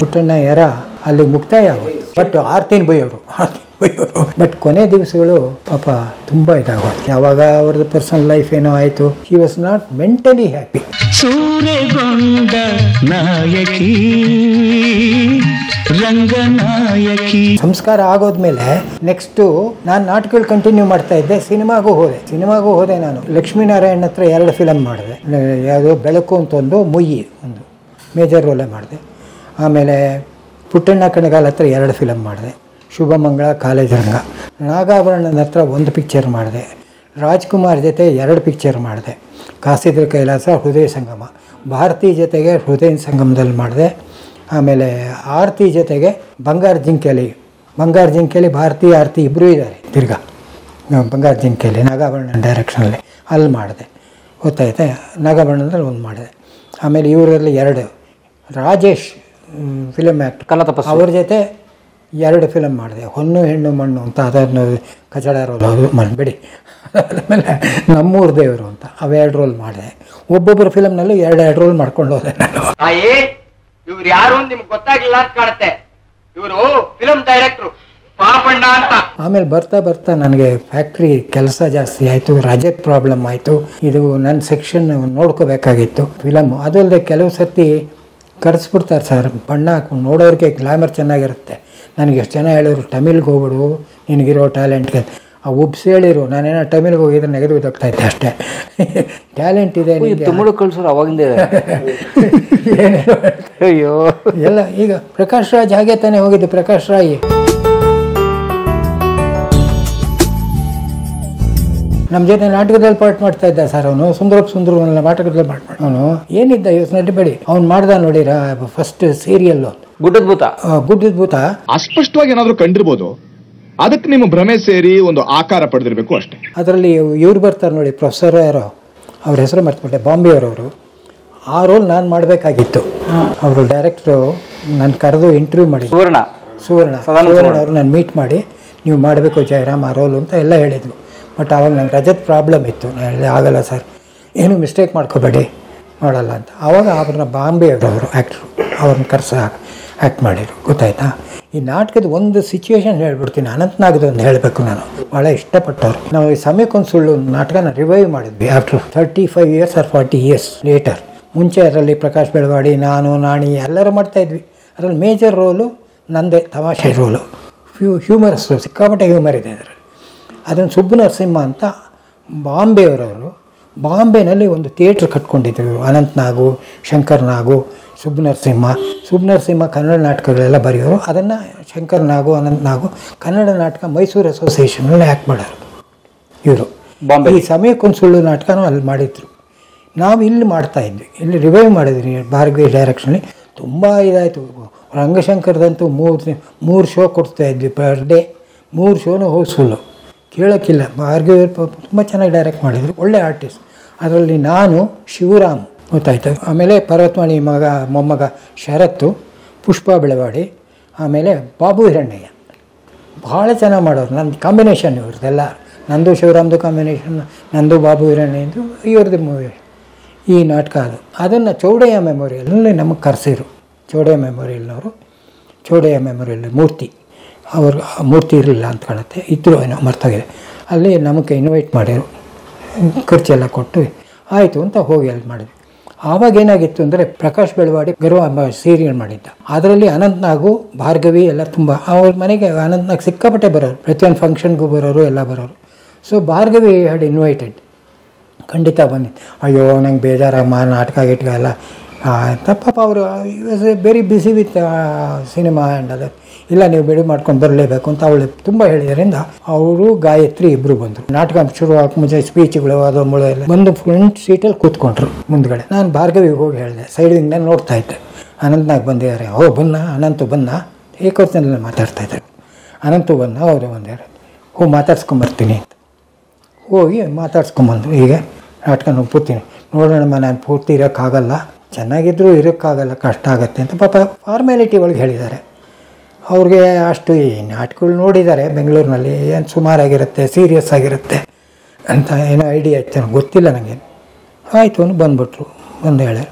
ಪುಟ್ಟಣ್ಣ ಎರ ಅಲ್ಲಿ ಮುಕ್ತಾಯ ಆಗೋದು. ಬಟ್ ಆರ್ತಿನ ಬೈಯೋರು ಬಟ್ ಕೊನೆ ದಿವಸಗಳು ಪಾಪ ತುಂಬ ಇದಾಗೋದು. ಯಾವಾಗ ಅವ್ರದ್ದು ಪರ್ಸನಲ್ ಲೈಫ್ ಏನೋ ಆಯಿತು, he was not mentally happy. ಸೂರೆಗೊಂಡ ನಾಯಕಿ ರಂಗನಾಯಕಿ ಸಂಸ್ಕಾರ ಆಗೋದ್ಮೇಲೆ ನೆಕ್ಸ್ಟು ನಾನು ನಾಟಕಗಳು ಕಂಟಿನ್ಯೂ ಮಾಡ್ತಾ ಇದ್ದೆ. ಸಿನಿಮಾಗೂ ಹೋದೆ ನಾನು. ಲಕ್ಷ್ಮೀನಾರಾಯಣ್ ಹತ್ರ 2 ಫಿಲಮ್ ಮಾಡಿದೆ. ಯಾವುದೋ ಬೆಳಕು ಅಂತ ಒಂದು, ಮುಯ್ಯಿ ಒಂದು ಮೇಜರ್ ರೋಲೇ ಮಾಡಿದೆ. ಆಮೇಲೆ ಪುಟ್ಟಣ್ಣ ಕಣಗಾಲ್ ಹತ್ರ 2 ಫಿಲಮ್ ಮಾಡಿದೆ. ಶುಭಮಂಗಳ, ಕಾಲೇಜ್ ರಂಗ. ನಾಗಾಭರಣದ ಹತ್ರ 1 ಪಿಕ್ಚರ್ ಮಾಡಿದೆ. ರಾಜ್ಕುಮಾರ್ ಜೊತೆ 2 ಪಿಕ್ಚರ್ ಮಾಡಿದೆ. ಕಾಸಿದ್ರ ಕೈಲಾಸ, ಹೃದಯ ಸಂಗಮ. ಭಾರತಿ ಜೊತೆಗೆ ಹೃದಯ ಸಂಗಮದಲ್ಲಿ ಮಾಡಿದೆ. ಆಮೇಲೆ ಆರತಿ ಜೊತೆಗೆ ಬಂಗಾರ ಜಿಂಕೆಲಿ ಭಾರತಿ ಆರತಿ ಇಬ್ಬರೂ ಇದ್ದಾರೆ. ತಿರ್ಗಾ ಬಂಗಾರ ಜಿಂಕೆಲಿ ನಾಗಾಭರಣ ಡೈರೆಕ್ಷನಲ್ಲಿ ಅಲ್ಲಿ ಮಾಡಿದೆ. ಗೊತ್ತಾಯ್ತಾ? ನಾಗಾಭರಣದಲ್ಲಿ 1 ಮಾಡಿದೆ. ಆಮೇಲೆ ಇವರಲ್ಲಿ 2 ರಾಜೇಶ್ ಫಿಲಮ್ ಆ್ಯಕ್ಟರ್ ಅವ್ರ ಜೊತೆ 2 ಫಿಲಮ್ ಮಾಡಿದೆ. ಹೊನ್ನು ಹೆಣ್ಣು ಮಣ್ಣು ಅಂತ, ಅದನ್ನು ಕಚಡ ರೋಲ್ ಅದು ಮಾಡಬೇಡಿ. ಆಮೇಲೆ ನಮ್ಮೂರ ದೇವರು ಅಂತ ಅವು 2 ರೋಲ್ ಮಾಡಿದೆ. ಒಬ್ಬೊಬ್ಬರ ಫಿಲಮ್ನಲ್ಲೂ 2 ರೋಲ್ ಮಾಡ್ಕೊಂಡು ಹೋದೆ ನಾನು. ಇವ್ರು ಯಾರು ನಿಮ್ಗೆ ಗೊತ್ತಾಗಿಲ್ಲ ಅಂತ ಕಾಣುತ್ತೆ. ಇವರು ಫಿಲಂ ಡೈರೆಕ್ಟ್ರು ಪಾಪಣ್ಣ ಅಂತ. ಆಮೇಲೆ ಬರ್ತಾ ನನಗೆ ಫ್ಯಾಕ್ಟ್ರಿ ಕೆಲಸ ಜಾಸ್ತಿ ಆಯಿತು, ರಜೆ ಪ್ರಾಬ್ಲಮ್ ಆಯಿತು. ಇದು ನನ್ನ ಸೆಕ್ಷನ್ ನೋಡ್ಕೋಬೇಕಾಗಿತ್ತು ಫಿಲಮು. ಅದಲ್ಲದೆ ಕೆಲವು ಸರ್ತಿ ಕರೆಸ್ಬಿಡ್ತಾರೆ ಸರ್, ಬಣ್ಣ ಹಾಕೊಂಡು ನೋಡೋರಿಗೆ ಗ್ಲಾಮರ್ ಚೆನ್ನಾಗಿರುತ್ತೆ. ನನಗೆ ಎಷ್ಟು ಜನ ಹೇಳಿದ್ರು ತಮಿಳ್ಗೆ ಹೋಗ್ಬಿಡು ನಿನಗಿರೋ ಟ್ಯಾಲೆಂಟ್ಗೆ. ಆ ಉಬ್ಸಿ ಹೇಳಿರು, ನಾನೇನೋ ತಮಿಳ್ಗೆ ಹೋಗಿದ್ರೆ ನೆಗೆದು ಬಿದ್ದೋಗ್ತಾ ಇದ್ದೆ ಅಷ್ಟೇ. ಟ್ಯಾಲೆಂಟ್ ಇದೆ ತಮಿಳು ಕಳ್ಸೋರು ಅವಾಗಿಂದ ಏನೇನೋ ಅಯ್ಯೋ ಎಲ್ಲ. ಈಗ ಪ್ರಕಾಶ್ ರಾಜ್ ಹಾಗೆ ತಾನೇ ಹೋಗಿದ್ದು. ಪ್ರಕಾಶ್ ರಾಯ್ ನಮ್ಮ ಜೊತೆ ನಾಟಕದಲ್ಲಿ ಪಾರ್ಟ್ ಮಾಡ್ತಾ ಇದ್ದ ಸರ್. ಅವನು ಸುಂದರ ನಾಟಕದಲ್ಲಿ ಪಾರ್ಟ್ ಮಾಡಿ ಅವನು ಏನಿದ್ದ ಇವತ್ತು ನಟಿಬೇಡಿ ಅವ್ನು ಮಾಡ್ದ ನೋಡಿರ ಫಸ್ಟ್ ಸೀರಿಯಲ್ ಗುಡ್ಡದ ಭೂತ. ಅಸ್ಪಷ್ಟವಾಗಿ ಏನಾದರೂ ಕಂಡಿರ್ಬೋದು, ಅದಕ್ಕೆ ನಿಮ್ಮ ಭ್ರಮೆ ಸೇರಿ ಒಂದು ಆಕಾರ ಪಡೆದಿರಬೇಕು ಅಷ್ಟೇ. ಅದರಲ್ಲಿ ಇವ್ರು ಬರ್ತಾರೆ ನೋಡಿ, ಪ್ರೊಫೆಸರ್ ಯಾರೋ ಅವ್ರ ಹೆಸರು ಮರ್ತುಬಿಟ್ಟೆ, ಬಾಂಬೆ ಅವರವರು. ಆ ರೋಲ್ ನಾನು ಮಾಡಬೇಕಾಗಿತ್ತು. ಅವರು ಡೈರೆಕ್ಟ್ರು ನಾನು ಕರೆದು ಇಂಟರ್ವ್ಯೂ ಮಾಡಿ ಸುವರ್ಣ ಅವರು ನಾನು ಮೀಟ್ ಮಾಡಿ ನೀವು ಮಾಡಬೇಕು ಜಯರಾಮ್ ಆ ರೋಲು ಅಂತ ಎಲ್ಲ ಹೇಳಿದರು. ಬಟ್ ಆವಾಗ ನಂಗೆ ರಜದ ಪ್ರಾಬ್ಲಮ್ ಇತ್ತು. ನಾನು ಹೇಳಿದೆ ಆಗಲ್ಲ ಸರ್, ಏನು ಮಿಸ್ಟೇಕ್ ಮಾಡ್ಕೋಬೇಡಿ, ಮಾಡಲ್ಲ ಅಂತ. ಆವಾಗ ಅವ್ರನ್ನ ಬಾಂಬೆ ಅವರು ಆ್ಯಕ್ಟ್ರು ಅವ್ರನ್ನ ಕರೆಸ ಆ್ಯಕ್ಟ್ ಮಾಡಿದರು. ಗೊತ್ತಾಯ್ತಾ? ಈ ನಾಟಕದ ಒಂದು ಸಿಚುವೇಶನ್ ಹೇಳ್ಬಿಡ್ತೀನಿ. ಅನಂತನಾಗದೊಂದು ಹೇಳಬೇಕು. ನಾನು ಭಾಳ ಇಷ್ಟಪಟ್ಟವ್ರು. ನಾವು ಈ ಸಮಯಕ್ಕೊಂದು ಸುಳ್ಳು ನಾಟಕನ ರಿವೈವ್ ಮಾಡಿದ್ವಿ after 35 years or 40 years later. ಮುಂಚೆ ಅದರಲ್ಲಿ ಪ್ರಕಾಶ್ ಬೆಳವಾಡಿ, ನಾನು, ನಾಣಿ ಎಲ್ಲರೂ ಮಾಡ್ತಾಯಿದ್ವಿ. ಅದರಲ್ಲಿ ಮೇಜರ್ ರೋಲು ನಂದೇ, ತಮಾಷೆ ರೋಲು, ಹ್ಯೂಮರಸ್, ಸಿಕ್ಕಾಪಟ್ಟೆ ಹ್ಯೂಮರ್ ಇದೆ ಅದರಲ್ಲಿ. ಅದನ್ನು ಸುಬ್ಬು ನರಸಿಂಹ ಅಂತ ಬಾಂಬೆಯವರವರು ಬಾಂಬೆನಲ್ಲಿ ಒಂದು ಥಿಯೇಟ್ರ್ ಕಟ್ಕೊಂಡಿದ್ರು. ಅನಂತನಾಗು, ಶಂಕರ್ ನಾಗು, ಸುಬ್ಬು ನರಸಿಂಹ ಕನ್ನಡ ನಾಟಕಗಳೆಲ್ಲ ಬರೆಯೋರು. ಅದನ್ನು ಶಂಕರ್ ನಾಗು, ಅನಂತ್ ನಾಗು ಕನ್ನಡ ನಾಟಕ ಮೈಸೂರು ಅಸೋಸಿಯೇಷನಲ್ಲಿ ಆ್ಯಕ್ಟ್ ಮಾಡೋರು ಇವರು. ಈ ಸಮಯಕ್ಕೊಂದು ಸುಳ್ಳು ನಾಟಕನೂ ಅಲ್ಲಿ ಮಾಡಿದ್ರು. ನಾವು ಇಲ್ಲಿ ಮಾಡ್ತಾಯಿದ್ವಿ, ಇಲ್ಲಿ ರಿವೈವ್ ಮಾಡಿದ್ವಿ ಭಾರ್ಗವಿ ಡೈರೆಕ್ಷನಲ್ಲಿ. ತುಂಬ ಇದಾಯಿತು. ರಂಗಶಂಕರದಂತೂ 3 ಶೋ ಕೊಡ್ತಾಯಿದ್ವಿ ಪರ್ ಡೇ. 3 ಶೋನು ಹೌಸ್ಫುಲ್ಲು, ಕೇಳೋಕ್ಕಿಲ್ಲ. ಭಾರ್ಗವಿ ತುಂಬ ಚೆನ್ನಾಗಿ ಡೈರೆಕ್ಟ್ ಮಾಡಿದರು, ಒಳ್ಳೆ ಆರ್ಟಿಸ್ಟ್. ಅದರಲ್ಲಿ ನಾನು, ಶಿವರಾಮ್, ಗೊತ್ತಾಯ್ತು. ಆಮೇಲೆ ಪರ್ವತವಾಣಿ ಮೊಮ್ಮಗ ಶರತ್ತು, ಪುಷ್ಪ ಬೆಳವಾಡಿ, ಆಮೇಲೆ ಬಾಬು ಹಿರಣ್ಣಯ್ಯ ಭಾಳ ಚೆನ್ನಾಗಿ ಮಾಡೋರು. ನನ್ನ ಕಾಂಬಿನೇಷನ್ ಇವ್ರದ್ದೆಲ್ಲ, ನಂದು ಶಿವರಾಮ್ದು ಕಾಂಬಿನೇಷನ್, ನಂದು ಬಾಬು ಹಿರಣ್ಣಯ್ಯದು ಇವ್ರದ್ದು ಮೂವಿ. ಈ ನಾಟಕ ಅದನ್ನು ಚೌಡಯ್ಯ ಮೆಮೋರಿಯಲ್ನಲ್ಲಿ ನಮಗೆ ಕರೆಸಿರು. ಚೌಡಯ್ಯ ಮೆಮೋರಿಯಲ್ ಮೂರ್ತಿ, ಮೂರ್ತಿ ಇರಲಿಲ್ಲ ಅಂತ ಕಾಣುತ್ತೆ, ಇದ್ದರು ಏನೋ ಮರ್ತೋಗಿದೆ. ಅಲ್ಲಿ ನಮಗೆ ಇನ್ವೈಟ್ ಮಾಡಿದರು, ಖರ್ಚೆಲ್ಲ ಕೊಟ್ಟು ಆಯಿತು ಅಂತ ಹೋಗಿ ಅಲ್ಲಿ ಮಾಡಿದ್ವಿ. ಆವಾಗ ಏನಾಗಿತ್ತು ಅಂದರೆ ಪ್ರಕಾಶ್ ಬೆಳವಾಡಿ ಗರ್ವ ಸೀರಿಯಲ್ ಮಾಡಿದ್ದ. ಅದರಲ್ಲಿ ಅನಂತನಾಗು, ಭಾರ್ಗವಿ ಎಲ್ಲ ತುಂಬ ಅವ್ರ ಮನೆಗೆ ಅನಂತನಾಗ್ ಸಿಕ್ಕಾಪಟ್ಟೆ ಬರೋರು, ಪ್ರತಿಯೊಂದು ಫಂಕ್ಷನ್ಗೂ ಬರೋರು, ಎಲ್ಲ ಬರೋರು. So Bhargavi had invited. ಖಂಡಿತ ಬಂದಿತ್ತು. ಅಯ್ಯೋ ನಂಗೆ ಬೇಜಾರಮ್ಮ, ನಾಟಕ ಗಿಟ್ಕ ಎಲ್ಲ ಅಂತ. ಪಾಪ ಅವರು was very busy with cinema and other. ಇಲ್ಲ ನೀವು ಬಿಡು ಮಾಡ್ಕೊಂಡು ಬರಲೇಬೇಕು ಅಂತ ಅವಳು ತುಂಬ ಹೇಳಿದ್ರಿಂದ ಅವರು ಗಾಯತ್ರಿ ಇಬ್ಬರು ಬಂದರು. ನಾಟಕ ಶುರು ಆಗಿ ಮುಂಚೆ ಸ್ಪೀಚ್ಗಳು ಅದು ಮುಳು ಎಲ್ಲ ಬಂದು ಫ್ರಂಟ್ ಸೀಟಲ್ಲಿ ಕೂತ್ಕೊಂಡ್ರು ಮುಂದ್ಗಡೆ. ನಾನು ಭಾರ್ಗವಿಗೆ ಹೋಗಿ ಹೇಳಿದೆ, ಸೈಡ್ ವಿಂಗ್ನಲ್ಲಿ ನೋಡ್ತಾ ಇದ್ದೆ. ಅನಂತನಾಗ್ ಬಂದಿದ್ದಾರೆ. ಅನಂತು ಬಂದ, ಏಕವಚನದಲ್ಲಿ ಮಾತಾಡ್ತಾ ಇದ್ದಾರೆ. ಅನಂತು ಬಂದ, ಹೌದು ಬಂದಿದ್ದಾರೆ. ಮಾತಾಡ್ಸ್ಕೊಂಬರ್ತೀನಿ ಅಂತ ಹೋಗಿ ಮಾತಾಡ್ಸ್ಕೊಂಬಂದು, ಹೀಗೆ ನಾಟಕ ಒಪ್ಪುತ್ತೀನಿ, ನೋಡೋಣಮ್ಮ ನಾನು ಪೂರ್ತಿ ಇರೋಕ್ಕಾಗಲ್ಲ, ಚೆನ್ನಾಗಿದ್ದರೂ ಇರೋಕ್ಕಾಗಲ್ಲ, ಕಷ್ಟ ಆಗುತ್ತೆ ಅಂತ ಪಾಪ ಫಾರ್ಮ್ಯಾಲಿಟಿ ಒಳಗೆ ಹೇಳಿದ್ದಾರೆ. ಅವ್ರಿಗೆ ಅಷ್ಟು ಈ ನಾಟಕಗಳು ನೋಡಿದ್ದಾರೆ ಬೆಂಗಳೂರಿನಲ್ಲಿ, ಏನು ಸುಮಾರಾಗಿರುತ್ತೆ, ಸೀರಿಯಸ್ ಆಗಿರುತ್ತೆ ಅಂತ ಏನೋ ಐಡಿಯಾ ಇತ್ತು, ಗೊತ್ತಿಲ್ಲ ನನಗೆ. ಆಯಿತು ಬಂದುಬಿಟ್ರು. ಬಂದು ಹೇಳಿ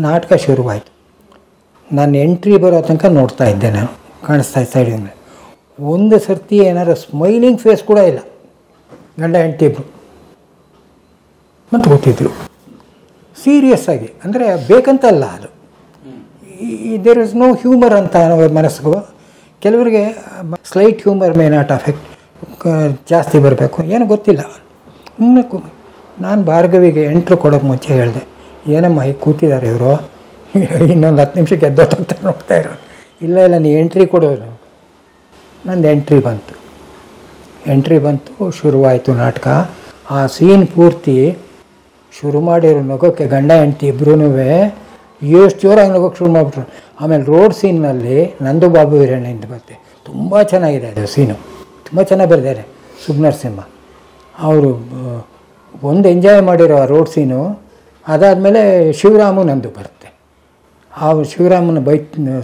ನಾಟಕ ಶುರುವಾಯಿತು. ನಾನು ಎಂಟ್ರಿ ಬರೋ ತನಕ ನೋಡ್ತಾ ಇದ್ದೆ, ನಾನು ಕಾಣಿಸ್ತಾ ಸೈಡಿಂದ. ಒಂದು ಸರ್ತಿ ಏನಾರು ಸ್ಮೈಲಿಂಗ್ ಫೇಸ್ ಕೂಡ ಇಲ್ಲ. ಗಂಡ ಹೆಂಡತಿ ಇಬ್ಬರು ಮತ್ತು ಗೊತ್ತಿದ್ರು ಸೀರಿಯಸ್ ಆಗಿ, ಅಂದರೆ ಬೇಕಂತಲ್ಲ ಅದು, ದೇರ್ ಇಸ್ ನೋ ಹ್ಯೂಮರ್ ಅಂತ ಮನಸ್ಸಿಗೂ. ಕೆಲವರಿಗೆ slight humour may not affect, ಜಾಸ್ತಿ ಬರಬೇಕು ಏನೋ ಗೊತ್ತಿಲ್ಲ. ನಾನು ಭಾರ್ಗವಿಗೆ ಎಂಟ್ರು ಕೊಡೋಕ್ಕೆ ಮುಂಚೆ ಹೇಳಿದೆ, ಏನಮ್ಮ ಹೀಗೆ ಕೂತಿದ್ದಾರೆ ಇವರು, ಇನ್ನೊಂದು 10 ನಿಮಿಷಕ್ಕೆ ಎದ್ದೋಗ್ತಾ ನೋಡ್ತಾ ಇರೋ. ಇಲ್ಲ ಇಲ್ಲ ನೀ ಎಂಟ್ರಿ ಕೊಡೋರು. ನಂದು ಎಂಟ್ರಿ ಬಂತು, ಶುರುವಾಯಿತು ನಾಟಕ. ಆ ಸೀನ್ ಪೂರ್ತಿ ಶುರು ಮಾಡಿರೋ ನಗೋಕ್ಕೆ ಗಂಡ ಹೆಂಡತಿ ಇಬ್ಬರೂ ಎಷ್ಟು ಜೋರಾಗಿ ನಗೋಕ್ಕೆ ಶುರು ಮಾಡಿಬಿಟ್ರು. ಆಮೇಲೆ ರೋಡ್ ಸೀನ್ನಲ್ಲಿ ನಂದು ಬಾಬು ಹಿರಣ್ಣಿಂದ ಬರುತ್ತೆ, ತುಂಬ ಚೆನ್ನಾಗಿದೆ ಅದು ಸೀನು, ತುಂಬ ಚೆನ್ನಾಗಿ ಬರೆದಿದ್ದಾರೆ ಸುಬ್ನರಸಿಂಹ ಅವರು. ಒಂದು ಎಂಜಾಯ್ ಮಾಡಿರೋ ಆ ರೋಡ್ ಸೀನು. ಅದಾದಮೇಲೆ ಶಿವರಾಮು ನಂದು ಬರುತ್ತೆ. ಆ ಶಿವರಾಮನ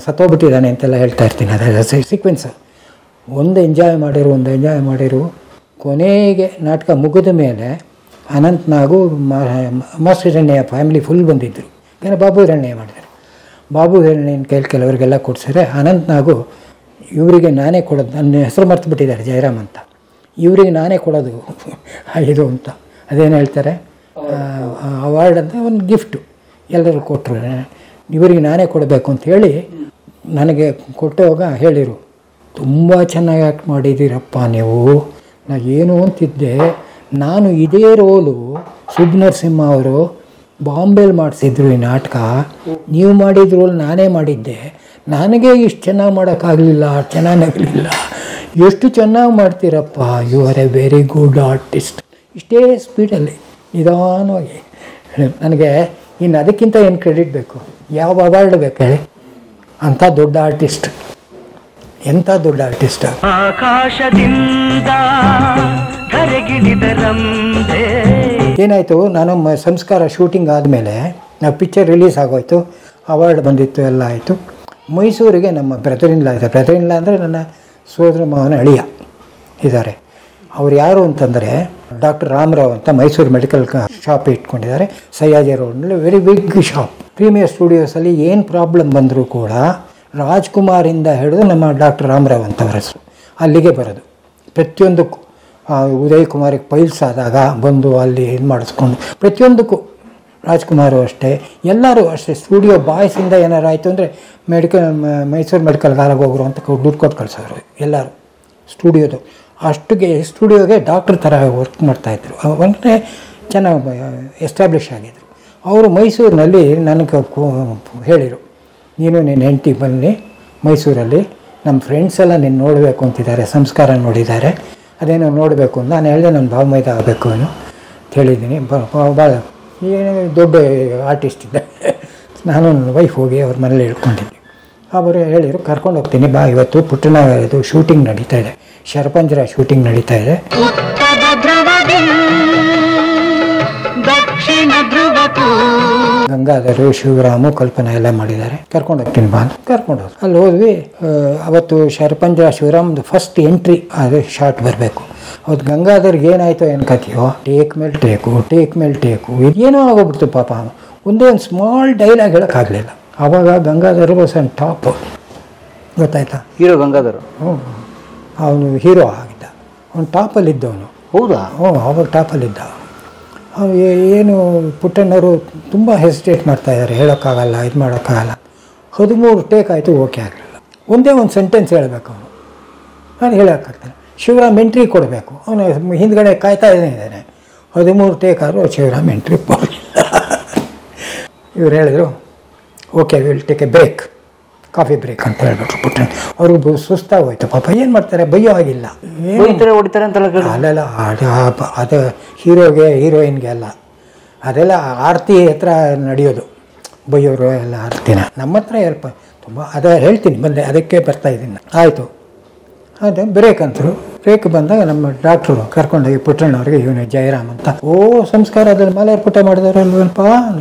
ಸತ್ತೋಗ್ಬಿಟ್ಟಿದ್ದಾನೆ ಅಂತೆಲ್ಲ ಹೇಳ್ತಾ ಇರ್ತೀನಿ, ಅದೆಲ್ಲ ಸೀಕ್ವೆನ್ಸ್. ಒಂದು ಎಂಜಾಯ್ ಮಾಡಿರು. ಕೊನೆಗೆ ನಾಟಕ ಮುಗಿದ ಮೇಲೆ ಅನಂತ್ನಾಗು ಮಾಸ್ಟರ್ ಹಿರಣ್ಯ ಫ್ಯಾಮಿಲಿ ಫುಲ್ ಬಂದಿದ್ದರು. ಏನೋ ಬಾಬು ಹಿರಣ್ಯ ಮಾಡಿದ್ದಾರೆ. ಬಾಬು ಹಿರಣ್ಯನ ಕೆಲವರಿಗೆಲ್ಲ ಕೊಡ್ಸಿದ್ರೆ ಅನಂತ್ನಾಗು ಇವರಿಗೆ ನಾನೇ ಕೊಡೋದು, ನನ್ನ ಹೆಸರು ಮರ್ತು ಬಿಟ್ಟಿದ್ದಾರೆ ಜಯರಾಮ್ ಅಂತ, ಇವರಿಗೆ ನಾನೇ ಕೊಡೋದು ಇದು ಅಂತ. ಅದೇನು ಹೇಳ್ತಾರೆ, ಅವಾರ್ಡ್ ಅಂತ ಒಂದು ಗಿಫ್ಟು ಎಲ್ಲರೂ ಕೊಟ್ಟರು. ಇವರಿಗೆ ನಾನೇ ಕೊಡಬೇಕು ಅಂಥೇಳಿ ನನಗೆ ಕೊಟ್ಟವಾಗ ಹೇಳಿರು, ತುಂಬ ಚೆನ್ನಾಗಿ ಆ್ಯಕ್ಟ್ ಮಾಡಿದ್ದೀರಪ್ಪ ನೀವು. ನಾನು ಏನು ಅಂತಿದ್ದೆ, ನಾನು ಇದೇ ರೋಲು ಸುಬ್ನರಸಿಂಹ ಅವರು ಬಾಂಬೆಲಿ ಮಾಡಿಸಿದ್ರು ಈ ನಾಟಕ, ನೀವು ಮಾಡಿದ ರೋಲ್ ನಾನೇ ಮಾಡಿದ್ದೆ, ನನಗೆ ಇಷ್ಟು ಚೆನ್ನಾಗಿ ಮಾಡೋಕ್ಕಾಗಲಿಲ್ಲ, ಚೆನ್ನಾಗಲಿಲ್ಲ, ಎಷ್ಟು ಚೆನ್ನಾಗಿ ಮಾಡ್ತೀರಪ್ಪ, you are a very good artist. ಇಷ್ಟೇ ಸ್ಪೀಡಲ್ಲಿ ನಿಧಾನವಾಗಿ. ನನಗೆ ಇನ್ನು ಅದಕ್ಕಿಂತ ಏನು ಕ್ರೆಡಿಟ್ ಬೇಕು, ಯಾವ ಅವಾರ್ಡ್ ಬೇಕು ಹೇಳಿ? ಅಂಥ ದೊಡ್ಡ ಆರ್ಟಿಸ್ಟ್, ಎಂಥ ದೊಡ್ಡ ಆರ್ಟಿಸ್ಟ್. ಆಕಾಶದಿಂದ ಏನಾಯಿತು, ನಾನು ಸಂಸ್ಕಾರ ಶೂಟಿಂಗ್ ಆದಮೇಲೆ ನಾವು ಪಿಕ್ಚರ್ ರಿಲೀಸ್ ಆಗೋಯ್ತು, ಅವಾರ್ಡ್ ಬಂದಿತ್ತು, ಎಲ್ಲ ಆಯಿತು. ಮೈಸೂರಿಗೆ ನಮ್ಮ ಬ್ರದರ್-ಇನ್-ಲಾ ಇದೆ. ಬ್ರದರ್-ಇನ್-ಲಾ ಅಂದರೆ ನನ್ನ ಸೋದರ ಮಾವನ ಅಳಿಯ ಇದ್ದಾರೆ. ಅವ್ರು ಯಾರು ಅಂತಂದರೆ ಡಾಕ್ಟರ್ ರಾಮರಾವ್ ಅಂತ ಮೈಸೂರು ಮೆಡಿಕಲ್ ಶಾಪ್ ಇಟ್ಕೊಂಡಿದ್ದಾರೆ ಸಯ್ಯಾಜಿ ರೋಡ್ನಲ್ಲಿ. Very big shop. ಪ್ರೀಮಿಯರ್ ಸ್ಟುಡಿಯೋಸಲ್ಲಿ ಏನು ಪ್ರಾಬ್ಲಮ್ ಬಂದರೂ ಕೂಡ ರಾಜ್ಕುಮಾರಿಂದ ಹಿಡಿದು ನಮ್ಮ ಡಾಕ್ಟರ್ ರಾಮರಾವ್ ಅಂತವ್ರ ಹೆಸರು ಅಲ್ಲಿಗೆ ಬರೋದು. ಪ್ರತಿಯೊಂದಕ್ಕೂ ಉದಯ್ ಕುಮಾರಿಗೆ ಪೈಲ್ಸ್ ಆದಾಗ ಬಂದು ಅಲ್ಲಿ ಇದು ಮಾಡಿಸ್ಕೊಂಡು ಪ್ರತಿಯೊಂದಕ್ಕೂ. ರಾಜ್ಕುಮಾರು ಅಷ್ಟೇ, ಎಲ್ಲರೂ ಅಷ್ಟೇ. ಸ್ಟುಡಿಯೋ ಬಾಯ್ಸಿಂದ ಏನಾರು ಆಯಿತು ಅಂದರೆ ಮೈಸೂರು ಮೆಡಿಕಲ್ ಕಾಲೇಜ್ ಹೋಗ್ರು ಅಂತ ದುಡ್ಡು ಕೊಟ್ಟು ಕಳಿಸೋರು ಎಲ್ಲರೂ ಸ್ಟುಡಿಯೋದು. ಅಷ್ಟಿಗೆ ಸ್ಟುಡಿಯೋಗೆ ಡಾಕ್ಟ್ರ್ ಥರ ವರ್ಕ್ ಮಾಡ್ತಾಯಿದ್ರು. ಅಂದರೆ ಚೆನ್ನಾಗಿ ಎಸ್ಟಾಬ್ಲಿಷ್ ಆಗಿದ್ರು. ಅವರು ಮೈಸೂರಿನಲ್ಲಿ ನನಗೆ ಹೇಳಿದರು, ನೀನು ನಿನ್ನ ಹೆಂಡತಿ ಬನ್ನಿ ಮೈಸೂರಲ್ಲಿ, ನಮ್ಮ ಫ್ರೆಂಡ್ಸ್ ಎಲ್ಲ ನೀನು ನೋಡಬೇಕು ಅಂತಿದ್ದಾರೆ, ಸಂಸ್ಕಾರ ನೋಡಿದ್ದಾರೆ, ಅದೇನೋ ನೋಡಬೇಕು ಅಂತ. ನಾನು ಹೇಳಿದೆ ನನ್ನ ಭಾವ ಮೈದ ಆಗಬೇಕು ಅಂತ ಹೇಳಿದ್ದೀನಿ. ಭಾಳ ಏನು ದೊಡ್ಡ ಆರ್ಟಿಸ್ಟ್ ಇದ್ದೆ ನಾನು. ನನ್ನ ವೈಫ್ ಹೋಗಿ ಅವ್ರ ಮನೇಲಿ ಹೇಳ್ಕೊಂಡಿದ್ದೆ. ಅವರು ಹೇಳಿದರು, ಕರ್ಕೊಂಡು ಹೋಗ್ತೀನಿ ಬಾ, ಇವತ್ತು ಪುಟ್ಟಣ ಇದು ಶೂಟಿಂಗ್ ನಡೀತಾ ಇದೆ, ಶರಪಂಜರ ಶೂಟಿಂಗ್ ನಡೀತಾ ಇದೆ. ಗಂಗಾಧರು, ಶಿವರಾಮು, ಕಲ್ಪನಾ ಎಲ್ಲ ಮಾಡಿದ್ದಾರೆ, ಕರ್ಕೊಂಡು ಹೋಗ್ತೀನಿ ಬಾ ಅಂತ ಕರ್ಕೊಂಡು ಹೋದ್ರು. ಅಲ್ಲಿ ಹೋದ್ವಿ. ಅವತ್ತು ಶರಪಂಜರ ಶಿವರಾಮ್ದು ಫಸ್ಟ್ ಎಂಟ್ರಿ ಅದು ಶಾರ್ಟ್ ಬರಬೇಕು. ಅವತ್ತು ಗಂಗಾಧರ್ಗೆ ಏನಾಯಿತು ಏನು ಕಥೆಯೋ, ಟೇಕ್ ಮೇಲೆ ಟೇಕು ಏನೋ ಆಗೋಗ್ಬಿಡ್ತು ಪಾಪ. ಒಂದೇ ಒಂದು ಸ್ಮಾಲ್ ಡೈಲಾಗ್ ಹೇಳೋಕ್ಕಾಗಲಿಲ್ಲ. ಆವಾಗ ಗಂಗಾಧರ್ ವಾಸ್ ಆನ್ ಟಾಪ್, ಗೊತ್ತಾಯ್ತಾ? ಹೀರೋ ಗಂಗಾಧರ್. ಅವನು ಹೀರೋ ಆಗಿದ್ದ, ಅವನು ಟಾಪಲ್ಲಿದ್ದವನು. ಹೌದಾ? ಅವಾಗ ಟಾಪಲ್ಲಿದ್ದ. ಏನು ಪುಟ್ಟಣ್ಣವರು ತುಂಬ ಹೆಸಿಟೇಟ್ ಮಾಡ್ತಾಯಿದ್ದಾರೆ, ಹೇಳೋಕ್ಕಾಗಲ್ಲ, ಇದು ಮಾಡೋಕ್ಕಾಗಲ್ಲ. 13 ಟೇಕ್ ಆಯಿತು, ಓಕೆ ಆಗಲಿಲ್ಲ. ಒಂದೇ ಒಂದು ಸೆಂಟೆನ್ಸ್ ಹೇಳಬೇಕು ಅವನು, ನಾನು ಹೇಳೋಕ್ಕಾಗ್ತಾನೆ. ಶಿವರಾಮ್ ಎಂಟ್ರಿ ಕೊಡಬೇಕು, ಅವನು ಹಿಂದ್ಗಡೆ ಕಾಯ್ತಾ ಇದ್ದಾನೆ. 13 ಟೇಕ್ ಆದರೂ ಶಿವರಾಮ್ ಎಂಟ್ರಿ ಕೊಡಲಿಲ್ಲ. ಇವ್ರು ಹೇಳಿದ್ರು, okay will take a break, coffee break ಅಂತ ಹೇಳ್ಬಿಟ್ರು ಪುಟ್ಟಣ್ಣ. ಅವ್ರಿಗೂ ಸುಸ್ತಾಗೋಯ್ತು ಪಾಪ. ಏನು ಮಾಡ್ತಾರೆ, ಬೈಯೋ ಆಗಿಲ್ಲ, ಹೊಡಿತಾರೆ ಅಂತೆಲ್ಲ. ಅಲ್ಲೆಲ್ಲ ಅದು ಹೀರೋಗೆ ಹೀರೋಯಿನ್ಗೆ ಅಲ್ಲ, ಅದೆಲ್ಲ ಆರತಿ ಹತ್ರ ನಡೆಯೋದು, ಬೈಯೋರು ಎಲ್ಲ ಆರತಿನ. ನಮ್ಮ ಹತ್ರ ಹೆಲ್ಪ್ ತುಂಬ ಅದೇ ಹೇಳ್ತೀನಿ, ಬಂದೆ ಅದಕ್ಕೆ ಬರ್ತಾಯಿದ್ದೀನಿ. ಆಯಿತು, ಅದೇ ಬ್ರೇಕ್ ಅಂತರು. ಬ್ರೇಕ್ ಬಂದಾಗ ನಮ್ಮ ಡಾಕ್ಟ್ರು ಕರ್ಕೊಂಡೋಗಿ ಪುಟ್ಟಣ್ಣವ್ರಿಗೆ, ಇವನು ಜಯರಾಮ್ ಅಂತ. ಸಂಸ್ಕಾರದಲ್ಲಿ ಮಲೆಯರ್ ಪುಟ್ಟ ಮಾಡಿದವರಲ್ವಲ್ಪ.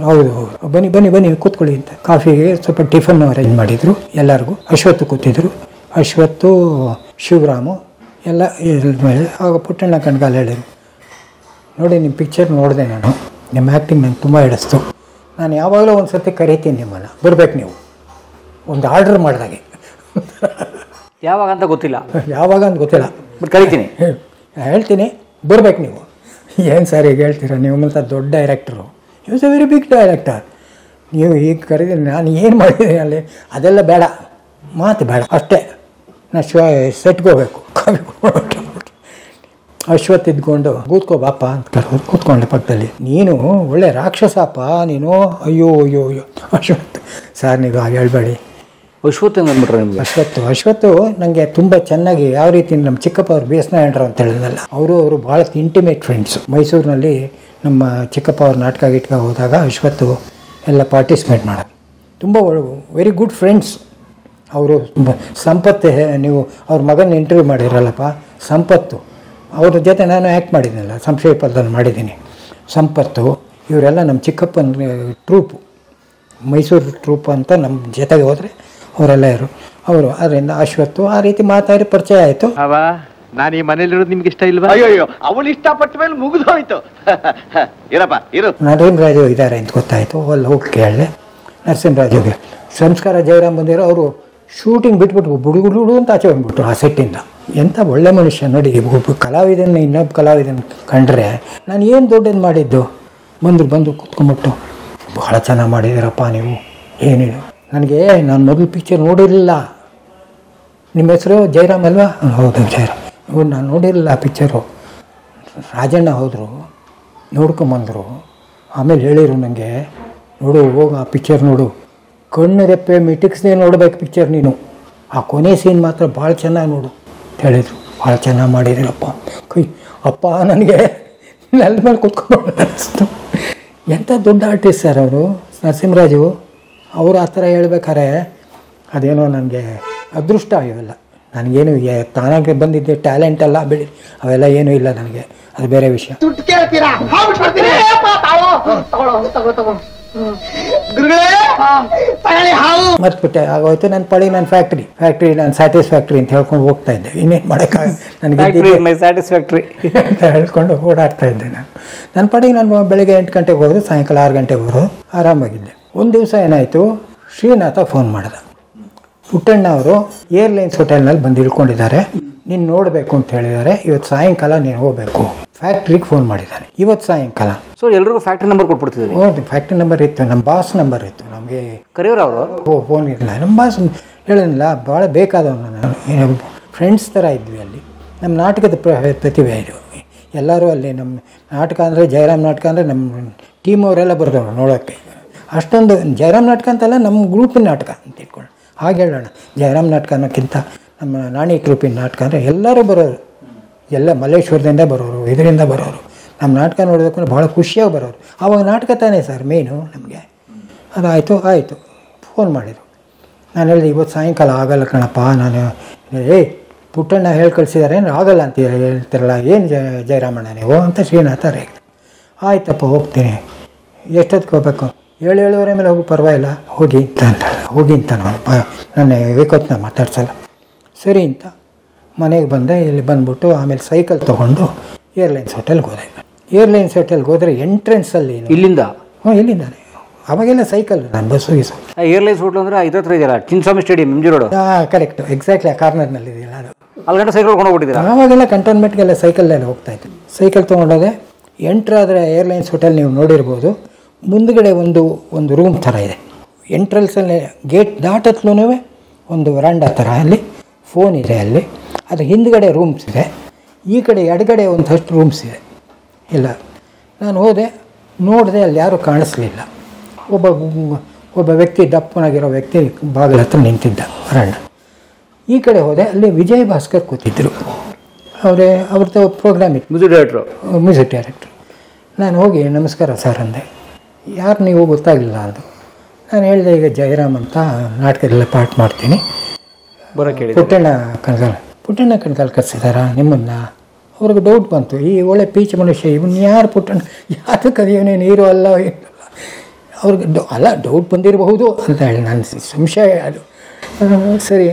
ಹೌದು, ಬನ್ನಿ ಕೂತ್ಕೊಳ್ಳಿ ಅಂತ. ಕಾಫಿಗೆ ಸ್ವಲ್ಪ ಟಿಫನ್ ಅರೇಂಜ್ ಮಾಡಿದರು ಎಲ್ಲರಿಗೂ. ಅಶ್ವತ್ತು ಕೂತಿದ್ರು, ಅಶ್ವತ್ತು, ಶಿವರಾಮು ಎಲ್ಲ ಮೇಲೆ. ಆಗ ಪುಟ್ಟಣ್ಣ ಕಣ್ಗಾಲ ಹೇಳಿದ್ರು, ನೋಡಿ ನಿಮ್ಮ ಪಿಕ್ಚರ್ ನೋಡಿದೆ ನಾನು, ನಿಮ್ಮ ಆ್ಯಕ್ಟಿಂಗ್ ನಂಗೆ ತುಂಬ ಹಿಡಿಸ್ತು, ನಾನು ಯಾವಾಗಲೂ ಒಂದು ಸರ್ತಿ ಕರಿತೀನಿ ನಿಮ್ಮನ್ನು, ಬರ್ಬೇಕು ನೀವು ಒಂದು ಆರ್ಡರ್ ಮಾಡಿದಾಗೆ. ಯಾವಾಗ ಅಂತ ಗೊತ್ತಿಲ್ಲ, ಯಾವಾಗ ಅಂತ ಗೊತ್ತಿಲ್ಲ, ಬಟ್ ಕರಿತೀನಿ, ಹೇಳ್ತೀನಿ ಬರ್ಬೇಕು ನೀವು. ಏನು ಸರ್ ಈಗ ಹೇಳ್ತೀರ ನೀವು ಅಂತ ದೊಡ್ಡ director, is a very big director, ನೀವು ಈಗ ಕರೀತೀನಿ ನಾನು ಏನು ಮಾಡಿದ್ದೀನಿ ಅಲ್ಲಿ ಅದೆಲ್ಲ ಬೇಡ, ಮಾತು ಬೇಡ ಅಷ್ಟೇ, ನಾನು ಸೆಟ್ಗೆ ಹೋಗ್ಬೇಕು. ಅಶ್ವತ್ ಇದ್ಕೊಂಡು ಕೂತ್ಕೋ ಬಾಪ ಅಂತ ಕರೆದು ಕೂತ್ಕೊಂಡೆ ಪಕ್ಕದಲ್ಲಿ. ನೀನು ಒಳ್ಳೆ ರಾಕ್ಷಸಪ್ಪ ನೀನು, ಅಯ್ಯೋ ಅಯ್ಯೋ ಅಯ್ಯೋ ಅಶ್ವತ್ ಸರ್ ನೀವು ಹಾಗೆ ಹೇಳ್ಬೇಡಿ. ಅಶ್ವತ್ ಅಂದ್ಬಿಟ್ರೆ ನಿಮಗೆ? ಅಶ್ವತ್ತು ನನಗೆ ತುಂಬ ಚೆನ್ನಾಗಿ ಯಾವ ರೀತಿ ನಮ್ಮ ಚಿಕ್ಕಪ್ಪ ಅವ್ರು ಬಿ ಎಸ್ ನಾರಾಯಣರಾವ್ ಅಂತ ಹೇಳಿದ್ನಲ್ಲ, ಅವರು ಭಾಳ ಇಂಟಿಮೇಟ್ ಫ್ರೆಂಡ್ಸು. ಮೈಸೂರಿನಲ್ಲಿ ನಮ್ಮ ಚಿಕ್ಕಪ್ಪ ಅವ್ರ ನಾಟಕ ಗಿಟ್ಕ ಹೋದಾಗ ಅಶ್ವತ್ತು ಎಲ್ಲ ಪಾರ್ಟಿಸಿಪೇಟ್ ಮಾಡೋದು, ತುಂಬ ವೆರಿ ಗುಡ್ ಫ್ರೆಂಡ್ಸ್ ಅವರು. ಸಂಪತ್ತು ನೀವು ಅವ್ರ ಮಗನ ಇಂಟರ್ವ್ಯೂ ಮಾಡಿರಲ್ಲಪ್ಪ, ಸಂಪತ್ತು ಅವ್ರ ಜೊತೆ ನಾನು ಆ್ಯಕ್ಟ್ ಮಾಡಿದ್ದೀನಲ್ಲ, ಸಂಶಯ ಪದದಲ್ಲಿ ಮಾಡಿದ್ದೀನಿ. ಸಂಪತ್ತು ಇವರೆಲ್ಲ ನಮ್ಮ ಚಿಕ್ಕಪ್ಪನ ಟ್ರೂಪು, ಮೈಸೂರು ಟ್ರೂಪ್ ಅಂತ ನಮ್ಮ ಜೊತೆಗೆ ಹೋದರೆ ಅವರೆಲ್ಲ ಇರು ಅವರು. ಅದರಿಂದ ಅಶ್ವತ್ತು ಆ ರೀತಿ ಮಾತಾಡಿ ಪರಿಚಯ ಆಯಿತು. ನಾನು ಈ ಮನೇಲಿರೋದು ನಿಮ್ಗೆ ಇಷ್ಟ ಇಲ್ವಾ? ಅಯ್ಯೋ ಅವಳು ಇಷ್ಟಪಟ್ಟ ಮೇಲೆ ಮುಗಿದೋಯ್ತು. ಇರಪ್ಪ ಇರು. ನರಸಿಂಹರಾಜು ಇದ್ದಾರೆ ಅಂತ ಗೊತ್ತಾಯಿತು, ಅಲ್ಲಿ ಹೋಗಿ ಕೇಳಿದೆ. ನರಸಿಂಹರಾಜುಗೆ ಸಂಸ್ಕಾರ ಜಯರಾಮ್ ಬಂದಿರೋ ಅವರು ಶೂಟಿಂಗ್ ಬಿಟ್ಬಿಟ್ಟು ಬುಡುಗುಡು ಅಂತ ಆಚೆ ಬಂದ್ಬಿಟ್ರು ಆ ಸೆಟ್ಟಿಂದ. ಎಂಥ ಒಳ್ಳೆ ಮನುಷ್ಯ ನೋಡಿ, ಒಬ್ಬ ಕಲಾವಿದನ ಇನ್ನೊಬ್ಬ ಕಲಾವಿದನ ಕಂಡ್ರೆ ನಾನು ಏನು ದೊಡ್ಡದು ಮಾಡಿದ್ದು. ಬಂದು ಕೂತ್ಕೊಂಡ್ಬಿಟ್ಟು ಭಾಳ ಚೆನ್ನಾಗಿ ಮಾಡಿದ್ದೀರಪ್ಪ ನೀವು, ಏನಿದೆ ನನಗೆ ನಾನು ಮೊದಲು ಪಿಕ್ಚರ್ ನೋಡಿರಲಿಲ್ಲ. ನಿಮ್ಮ ಹೆಸರು ಜಯರಾಮ್ ಅಲ್ವಾ? ಹೌದು ಜಯರಾಮ್. ನಾನು ನೋಡಿರಲಿಲ್ಲ ಆ ಪಿಕ್ಚರು. ರಾಜಣ್ಣ ಹೋದರು, ನೋಡ್ಕೊಂಬಂದರು, ಆಮೇಲೆ ಹೇಳಿರು ನನಗೆ, ನೋಡು ಹೋಗಿ ಆ ಪಿಕ್ಚರ್ ನೋಡು, ಕಣ್ಣು ರೆಪ್ಪೆ ಮಿಟಿಕ್ಸ್ದೇ ನೋಡ್ಬೇಕು ಪಿಕ್ಚರ್ ನೀನು, ಆ ಕೊನೆ ಸೀನ್ ಮಾತ್ರ ಭಾಳ ಚೆನ್ನಾಗಿ ನೋಡು ಅಂತ ಹೇಳಿದರು. ಭಾಳ ಚೆನ್ನಾಗಿ ಮಾಡಿದ್ದೀರಪ್ಪ. ಅಪ್ಪ ನನಗೆ ನೆಲದ ಮೇಲೆ ಕೂತ್ಕೊಂಡು ಅನಿಸ್ತು. ಎಂಥ ದೊಡ್ಡ ಆರ್ಟಿಸ್ಟ್ ಸರ್ ಅವರು ನರಸಿಂಹರಾಜು. ಅವರು ಆ ಥರ ಹೇಳ್ಬೇಕಾರೆ ಅದೇನೋ ನನಗೆ ಅದೃಷ್ಟ ಇವೆಲ್ಲ. ನನಗೇನು ತಾನಾಗೆ ಬಂದಿದ್ದೆ ಟ್ಯಾಲೆಂಟ್ ಅಲ್ಲ ಬೆಳಿ ಅವೆಲ್ಲ ಏನೂ ಇಲ್ಲ ನನಗೆ, ಅದು ಬೇರೆ ವಿಷಯ. ಮರ್ತ್ಬಿಟ್ಟೆ ಆಗೋಯ್ತು. ನನ್ನ ಪಡಿ ನನ್ನ ಫ್ಯಾಕ್ಟ್ರಿ ನಾನು ಸ್ಯಾಟಿಸ್ಫ್ಯಾಕ್ಟ್ರಿ ಅಂತ ಹೇಳ್ಕೊಂಡು ಹೋಗ್ತಾ ಇದ್ದೆ. ಇನ್ನೇನು ಮಾಡೋಕ್ಕಾಗ ನನಗೆ ಸ್ಯಾಟಿಸ್ಫ್ಯಾಕ್ಟ್ರಿ ಅಂತ ಹೇಳ್ಕೊಂಡು ಓಡಾಡ್ತಾ ಇದ್ದೆ ನಾನು. ನನ್ನ ಪಡಿಗೆ ನಾನು ಬೆಳಗ್ಗೆ 8 ಗಂಟೆಗೆ ಹೋಗೋದು, ಸಾಯಂಕಾಲ 6 ಗಂಟೆಗೆ ಬರೋದು, ಆರಾಮಾಗಿದ್ದೆ. ಒಂದು ದಿವಸ ಏನಾಯಿತು, ಶ್ರೀನಾಥ ಫೋನ್ ಮಾಡಿದ. ಪುಟ್ಟಣ್ಣ ಅವರು ಏರ್ಲೈನ್ಸ್ ಹೋಟೆಲ್ನಲ್ಲಿ ಬಂದು ಇಳ್ಕೊಂಡಿದ್ದಾರೆ, ನೀನು ನೋಡಬೇಕು ಅಂತ ಹೇಳಿದ್ದಾರೆ, ಇವತ್ತು ಸಾಯಂಕಾಲ ನೀನು ಹೋಗಬೇಕು. ಫ್ಯಾಕ್ಟ್ರಿಗೆ ಫೋನ್ ಮಾಡಿದ್ದಾನೆ ಇವತ್ತು ಸಾಯಂಕಾಲ. ಸೊ ಎಲ್ರಿಗೂ ಫ್ಯಾಕ್ಟ್ರಿ ನಂಬರ್ ಕೊಟ್ಬಿಡ್ತಿದ್ವಿ? ಹೌದು, ಫ್ಯಾಕ್ಟ್ರಿ ನಂಬರ್ ಇತ್ತು, ನಮ್ಮ ಬಾಸ್ ನಂಬರ್ ಇತ್ತು. ನಮಗೆ ಕರೆಯೋರು ಅವರು ಫೋನ್ ಇರಲಿಲ್ಲ. ನಮ್ಮ ಬಾಸ್ ಹೇಳಿಲ್ಲ, ಭಾಳ ಬೇಕಾದವನು ನಾನು, ಫ್ರೆಂಡ್ಸ್ ಥರ ಇದ್ವಿ ಅಲ್ಲಿ. ನಮ್ಮ ನಾಟಕದ ಪ್ರತಿಭೆ ಇದು. ಎಲ್ಲರೂ ಅಲ್ಲಿ ನಮ್ಮ ನಾಟಕ ಅಂದರೆ ಜಯರಾಮ್ ನಾಟಕ ಅಂದರೆ ನಮ್ಮ ಟೀಮ್ ಅವರೆಲ್ಲ ಬರ್ದವರು ನೋಡೋಕ್ಕೆ. ಅಷ್ಟೊಂದು ಜಯರಾಮ್ ನಾಟಕ ಅಂತಲ್ಲ, ನಮ್ಮ ಗ್ರೂಪಿನ ನಾಟಕ ಅಂತ ಇಟ್ಕೊಂಡು ಹಾಗೆ ಹೇಳೋಣ. ಜಯರಾಮ್ ನಾಟಕ ಅನ್ನೋಕ್ಕಿಂತ ನಮ್ಮ ನಾಣಿ ಗ್ರೂಪಿನ ನಾಟಕ ಅಂದರೆ ಎಲ್ಲರೂ ಬರೋರು, ಎಲ್ಲ ಮಲ್ಲೇಶ್ವರದಿಂದ ಬರೋರು, ಇದರಿಂದ ಬರೋರು. ನಮ್ಮ ನಾಟಕ ನೋಡೋದಕ್ಕೂ ಭಾಳ ಖುಷಿಯಾಗಿ ಬರೋರು. ಆವಾಗ ನಾಟಕ ತಾನೇ ಸರ್ ಮೇನು ನಮಗೆ. ಅದಾಯಿತು, ಫೋನ್ ಮಾಡಿದರು. ನಾನು ಹೇಳಿದೆ ಇವತ್ತು ಸಾಯಂಕಾಲ ಆಗಲ್ಲ ಕಣಪ್ಪ, ನಾನು ಪುಟ್ಟಣ್ಣ ಹೇಳಿ ಕಳಿಸಿದ್ದಾರೆ, ಆಗಲ್ಲ ಅಂತ ಹೇಳ್ತಿರಲ್ಲ, ಏನು ಜಯರಾಮಣ್ಣ ನೀವು ಅಂತ ಶ್ರೀನಾಥ ಹೇಳಿದೆ. ಆಯ್ತಪ್ಪ ಹೋಗ್ತೀನಿ, ಎಷ್ಟೊತ್ತಿಗೆ ಹೋಗ್ಬೇಕು? 7-7:30 ಮೇಲೆ ಹೋಗಿ, ಪರವಾಗಿಲ್ಲ ಹೋಗಿ ಅಂತ ನನ್ನ ವೇಕೊತ್ನ ಮಾತಾಡ್ಸಲ್ಲ. ಸರಿ ಅಂತ ಮನೆಗೆ ಬಂದೆ. ಇಲ್ಲಿ ಬಂದ್ಬಿಟ್ಟು ಆಮೇಲೆ ಸೈಕಲ್ ತೊಗೊಂಡು ಏರ್ಲೈನ್ಸ್ ಹೋಟೆಲ್ಗೆ ಹೋದೆ. ಏರ್ಲೈನ್ಸ್ ಹೋಟೆಲ್ಗೆ ಹೋದರೆ ಎಂಟ್ರೆನ್ಸಲ್ಲಿ ಇಲ್ಲಿಂದ ಇಲ್ಲಿಂದಾನೆ ಅವಾಗೆಲ್ಲ ಸೈಕಲ್, ನಾನು ಬಸ್ಸು ಏರ್ಲೈನ್ಸ್ ಹೋಟ್ಲು ಅಂದರೆ ಇದ್ರ ಇದೆಯಲ್ಲ Chinnaswamy stadium MG road. Correct, exactly ಆ ಕಾರ್ನರ್ನಲ್ಲಿ ಇದೆಯಲ್ಲ ಅದು. ಅಲ್ಲಿ ಗಂಟೆ ಸೈಕಲ್ ಕೊಂಡು ಹೋಗ್ಬಿಟ್ಟಿದ್ದೀರಾ? ಆವಾಗೆಲ್ಲ ಕಂಟೋನ್ಮೆಂಟ್ಗೆಲ್ಲ ಸೈಕಲ್ಲೆಲ್ಲ ಹೋಗ್ತಾಯಿತ್ತು. ಸೈಕಲ್ ತೊಗೊಂಡೋದೆ. ಎಂಟ್ರಾದರೆ ಏರ್ಲೈನ್ಸ್ ಹೋಟೆಲ್ ನೀವು ನೋಡಿರ್ಬೋದು, ಮುಂದುಗಡೆ ಒಂದು ರೂಮ್ ಥರ ಇದೆ. ಎಂಟ್ರಲ್ಸಲ್ಲಿ ಗೇಟ್ ದಾಟತ್ಲೂ ಒಂದು ವರಾಂಡ ಥರ, ಅಲ್ಲಿ ಫೋನ್ ಇದೆ, ಅಲ್ಲಿ ಅದು ಹಿಂದ್ಗಡೆ ರೂಮ್ಸ್ ಇದೆ, ಈ ಕಡೆ ಎಡಗಡೆ ಒಂದಷ್ಟು ರೂಮ್ಸ್ ಇದೆ. ಇಲ್ಲ, ನಾನು ಹೋದೆ, ನೋಡಿದೆ, ಅಲ್ಲಿ ಯಾರೂ ಕಾಣಿಸ್ಲಿಲ್ಲ. ಒಬ್ಬ ವ್ಯಕ್ತಿ, ದಪ್ಪನಾಗಿರೋ ವ್ಯಕ್ತಿ ಬಾಗಿಲ ಹತ್ರ ನಿಂತಿದ್ದ ವರಾಂಡ. ಈ ಕಡೆ ಹೋದೆ, ಅಲ್ಲಿ ವಿಜಯ್ ಭಾಸ್ಕರ್ ಕೂತಿದ್ದರು. ಅವ್ರದ್ದು ಪ್ರೋಗ್ರಾಮ್ ಇತ್ತು, ಮ್ಯೂಸಿಕ್ ಡೈರೆಕ್ಟ್ರು. ನಾನು ಹೋಗಿ ನಮಸ್ಕಾರ ಸರ್ ಅಂದೆ. ಯಾರು ನೀವು ಗೊತ್ತಾಗಲಿಲ್ಲ ಅಂದು. ನಾನು ಹೇಳಿದೆ, ಈಗ ಜಯರಾಮ್ ಅಂತ ನಾಟಕದೆಲ್ಲ ಪಾಠ ಮಾಡ್ತೀನಿ, ಬರೋಕ್ಕೆ ಪುಟ್ಟಣ್ಣ ಕಣ್ಗಾಲ್ ಕರೆಸಿದಾರ ನಿಮ್ಮನ್ನು. ಅವ್ರಿಗೆ ಡೌಟ್ ಬಂತು, ಈ ಒಳ್ಳೆ ಪೀಚ್ ಮನುಷ್ಯ ಇವನು ಯಾರು ಪುಟ್ಟಣ್ಣ, ಯಾರು ಕರೆಯೋನೇ ನೀರು ಅಲ್ಲ ಅವ್ರಿಗೆ ಅಲ್ಲ ಡೌಟ್ ಬಂದಿರಬಹುದು ಅಂತ ಹೇಳಿ ನಾನು ಸಂಶಯ ಅದು. ಸರಿ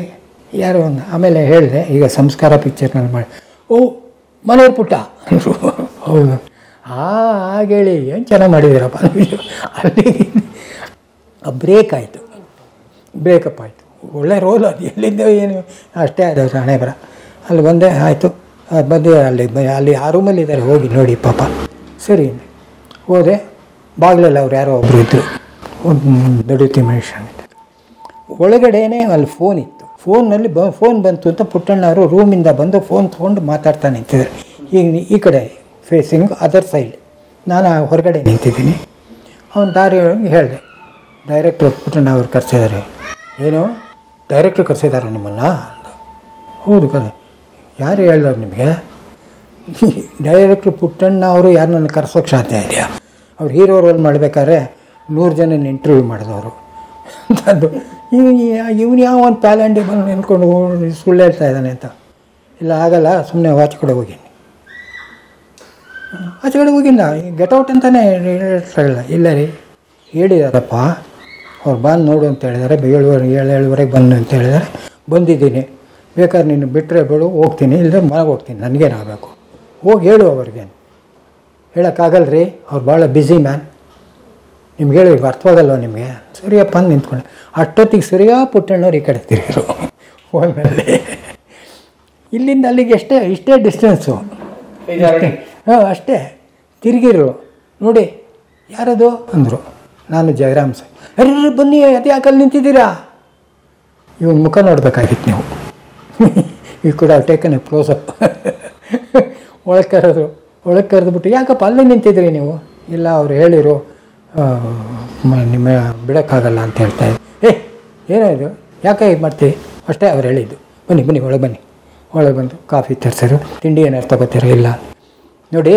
ಯಾರು ಒಂದು ಆಮೇಲೆ ಹೇಳಿದೆ, ಈಗ ಸಂಸ್ಕಾರ ಪಿಕ್ಚರ್ನಲ್ಲಿ ಮಾಡಿ. ಓ ಮನೆಯವ್ರ ಪುಟ್ಟ ಹೌದು, ಹಾಗೇಳಿ ಏನು ಚೆನ್ನಾಗಿ ಮಾಡಿದ್ದೀರಪ್ಪ. ಅಲ್ಲಿ ಬ್ರೇಕಪ್ ಆಯಿತು. ಒಳ್ಳೆ ರೋಲ್ ಅದು, ಎಲ್ಲಿಂದ ಏನು ಅಷ್ಟೇ ಅದು ಹಣೆ ಬರ. ಅಲ್ಲಿ ಬಂದೆ, ಆಯಿತು ಬಂದು ಅಲ್ಲಿ ಆ ರೂಮಲ್ಲಿ ಇದ್ದಾರೆ, ಹೋಗಿ ನೋಡಿ ಪಾಪ. ಸರಿ ಹೋದೆ, ಬಾಗಿಲಲ್ಲಿ ಅವ್ರು ಯಾರೋ ಒಬ್ಬರು ಇದ್ದರು, ಒಂದು ದೊಡ್ಡತಿ ಮನುಷ್ಯ. ಒಳಗಡೆನೇ ಅಲ್ಲಿ ಫೋನ್ ಇತ್ತು, ಫೋನಲ್ಲಿ ಫೋನ್ ಬಂತು ಅಂತ ಪುಟ್ಟಣ್ಣವರು ರೂಮಿಂದ ಬಂದು ಫೋನ್ ತೊಗೊಂಡು ಮಾತಾಡ್ತಾ ನಿಂತಿದ್ದಾರೆ. ಈಗ ಈ ಕಡೆ ಫೇಸಿಂಗ್ ಅದರ್ ಸೈಡ್, ನಾನು ಹೊರಗಡೆ ನಿಂತಿದ್ದೀನಿ. ಅವನು ದಾರಿ ಹೇಳಿದೆ, ಡೈರೆಕ್ಟ್ರು ಪುಟ್ಟಣ್ಣ ಅವ್ರು ಕರೆಸಿದ್ದಾರೆ. ಏನು ಡೈರೆಕ್ಟ್ರು ಕರೆಸಿದ್ದಾರೆ ನಿಮ್ಮನ್ನು? ಹೌದು ಕರೆ. ಯಾರು ಹೇಳಿದವ್ರು ನಿಮಗೆ? ಡೈರೆಕ್ಟ್ರು ಪುಟ್ಟಣ್ಣ ಅವರು ಯಾರು ನನ್ನ ಕರೆಸೋಕ್ಕೆ ಸಾಧ್ಯ ಇದೆಯಾ? ಅವ್ರು ಹೀರೋ ರೋಲ್ ಮಾಡಬೇಕಾದ್ರೆ 100 ಜನನ ಇಂಟರ್ವ್ಯೂ ಮಾಡಿದವರು ಅಂತಂದು. ಇವನು ಯಾವ ಒಂದು ಪ್ಯಾಲೆಂಡಿ ಬಂದು ನಿಂತ್ಕೊಂಡು ಸುಳ್ಳು ಹೇಳ್ತಾ ಇದ್ದಾನೆ ಅಂತ. ಇಲ್ಲ ಆಗಲ್ಲ, ಸುಮ್ಮನೆ ಆಚೆ ಕಡೆ ಹೋಗಿ, ಆಚೆ ಕಡೆ ಹೋಗಿಲ್ಲ, ಗೆಟೌಟ್ ಅಂತಲೇ ಹೇಳಿಲ್ಲ. ಇಲ್ಲ ರೀ ಹೇಳಿದಾರಪ್ಪ, ಅವ್ರು ಬಂದು ನೋಡು ಅಂತ ಹೇಳಿದ್ದಾರೆ, 7:30 ಬಂದು ಅಂತ ಹೇಳಿದ್ದಾರೆ. ಬಂದಿದ್ದೀನಿ, ಬೇಕಾದ್ರೆ ನೀನು ಬಿಟ್ಟರೆ ಬಿಡು, ಹೋಗ್ತೀನಿ, ಇಲ್ಲದೆ ಮನೆಗೆ ಹೋಗ್ತೀನಿ, ನನಗೇನಾಗಬೇಕು, ಹೋಗಿ ಹೇಳು ಅವ್ರಿಗೆ. ಹೇಳೋಕ್ಕಾಗಲ್ಲ ರೀ, ಅವ್ರು ಭಾಳ ಬ್ಯುಸಿ ಮ್ಯಾನ್, ನಿಮ್ಗೆ ಹೇಳಿ ಅರ್ಥವಾಗಲ್ವ ನಿಮಗೆ? ಸರಿಯಪ್ಪ ಅಂತ ನಿಂತ್ಕೊಂಡೆ. ಅಷ್ಟೊತ್ತಿಗೆ ಸರಿಯಾಗಿ ಪುಟ್ಟಣ್ಣವ್ರು ಈ ಕಡೆ ತಿರುಗಿರು ಫೋನಲ್ಲಿ. ಇಲ್ಲಿಂದ ಅಲ್ಲಿಗೆ ಇಷ್ಟೇ ಡಿಸ್ಟೆನ್ಸು, ಹಾಂ ಅಷ್ಟೇ. ತಿರುಗಿರು, ನೋಡಿ ಯಾರದು ಅಂದರು. ನಾನು ಜಯರಾಮ್ ಸರ್. ಅರೆ ಬನ್ನಿ, ಅದು ಯಾಕಲ್ಲಿ ನಿಂತಿದ್ದೀರಾ? ಇವನು ಮುಖ ನೋಡಬೇಕಾಗಿತ್ತು ನೀವು. ಈ ಕೂಡ ಟೇಕನ್ ಎ ಕ್ಲೋಸಪ್. ಒಳಗೆ ಕರೆದ್ಬಿಟ್ಟು, ಯಾಕಪ್ಪ ಅಲ್ಲೇ ನಿಂತಿದ್ರಿ ನೀವು? ಇಲ್ಲ ಅವ್ರು ಹೇಳಿರು ನಿಮ್ಮ ಬಿಡೋಕ್ಕಾಗಲ್ಲ ಅಂತ ಹೇಳ್ತಾಯಿದ್ರು. ಏನೋ ಇದು, ಯಾಕೆ ಇದು ಮಾಡ್ತೀವಿ? ಅಷ್ಟೇ ಅವ್ರು ಹೇಳಿದ್ದು. ಬನ್ನಿ ಒಳಗೆ ಬನ್ನಿ. ಒಳಗೆ ಬಂದು ಕಾಫಿ ತರಿಸಿದ್ರು. ತಿಂಡಿ ಏನಾರು ತಗೋತೀರ? ಇಲ್ಲ ನೋಡಿ,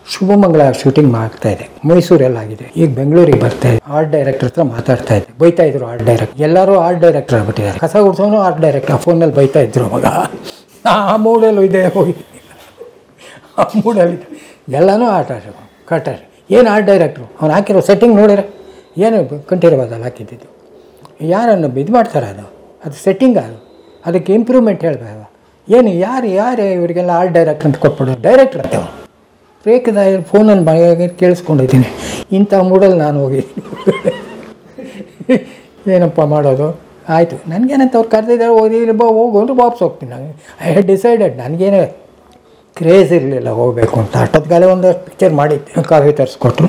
ಶುಭಮಂಗಳ ಶೂಟಿಂಗ್ ಮಾಡ್ತಾಯಿದೆ, ಮೈಸೂರಲ್ಲಾಗಿದೆ, ಈಗ ಬೆಂಗಳೂರಿಗೆ ಬರ್ತಾಯಿದೆ. ಆರ್ಟ್ ಡೈರೆಕ್ಟರ್ ಹತ್ರ ಮಾತಾಡ್ತಾ ಇದ್ದೆ, ಬೈತಾ ಇದ್ರು ಆರ್ಟ್ ಡೈರೆಕ್ಟರ್. ಎಲ್ಲರೂ ಆರ್ಟ್ ಡೈರೆಕ್ಟರ್ ಆಗ್ಬಿಟ್ಟಿದ್ದಾರೆ. ಕಸ ಗುಡ್ಸೋನು ಆರ್ಟ್ ಡೈರೆಕ್ಟರ್. ಆ ಫೋನಲ್ಲಿ ಬೈತಾ ಇದ್ರು ಮಗ. ಆ ಮೂಡಲ್ಲೂ ಇದೆ, ಹೋಗಿ ಆ ಮೂಡಲ್ಲಿದೆ, ಎಲ್ಲನೂ ಆಟ ಕಟ್ಟಾರೆ. ಏನು ಆರ್ಟ್ ಡೈರೆಕ್ಟ್ರು ಅವ್ನು ಹಾಕಿರೋ ಸೆಟ್ಟಿಂಗ್ ನೋಡಿದ್ರೆ ಏನು ಕಂಠೀರವಾದಲ್ಲಿ ಹಾಕಿದ್ದು. ಯಾರನ್ನು ಇದು ಮಾಡ್ತಾರೆ, ಅದು ಸೆಟ್ಟಿಂಗ್, ಅದಕ್ಕೆ ಇಂಪ್ರೂವ್ಮೆಂಟ್ ಹೇಳಬೇಕು. ಏನು ಯಾರು ಇವರಿಗೆಲ್ಲ ಆರ್ಟ್ ಡೈರೆಕ್ಟರ್ ಅಂತ ಕೊಟ್ಬಿಡೋದು? ಡೈರೆಕ್ಟ್ರ್ ಅಂತ ಅವನು ರೇಖದ ಫೋನಲ್ಲಿ ಮನೆಯಾಗಿ ಕೇಳಿಸ್ಕೊಂಡಿದ್ದೀನಿ. ಇಂಥ ಮೂಡಲ್ಲಿ ನಾನು ಹೋಗಿದ್ದೀನಿ. ಏನಪ್ಪ ಮಾಡೋದು? ಆಯಿತು, ನನಗೇನಂತ ಅವ್ರು ಕರೆದಿದ್ದಾರೆ, ಹೋಗೋದು ವಾಪಸ್ ಹೋಗ್ತೀನಿ. ನಾನು ಐ ಹ್ಯಾಡ್ ಡಿಸೈಡೆಡ್, ನನಗೇನೇ ಕ್ರೇಜ್ ಇರಲಿಲ್ಲ ಹೋಗಬೇಕು ಅಂತ. ಅಷ್ಟೊತ್ತಿಗಾಲೇ ಒಂದಷ್ಟು ಪಿಕ್ಚರ್ ಮಾಡಿದ್ದೆ. ಕಾಫಿ ತರಿಸ್ಕೊಟ್ರು,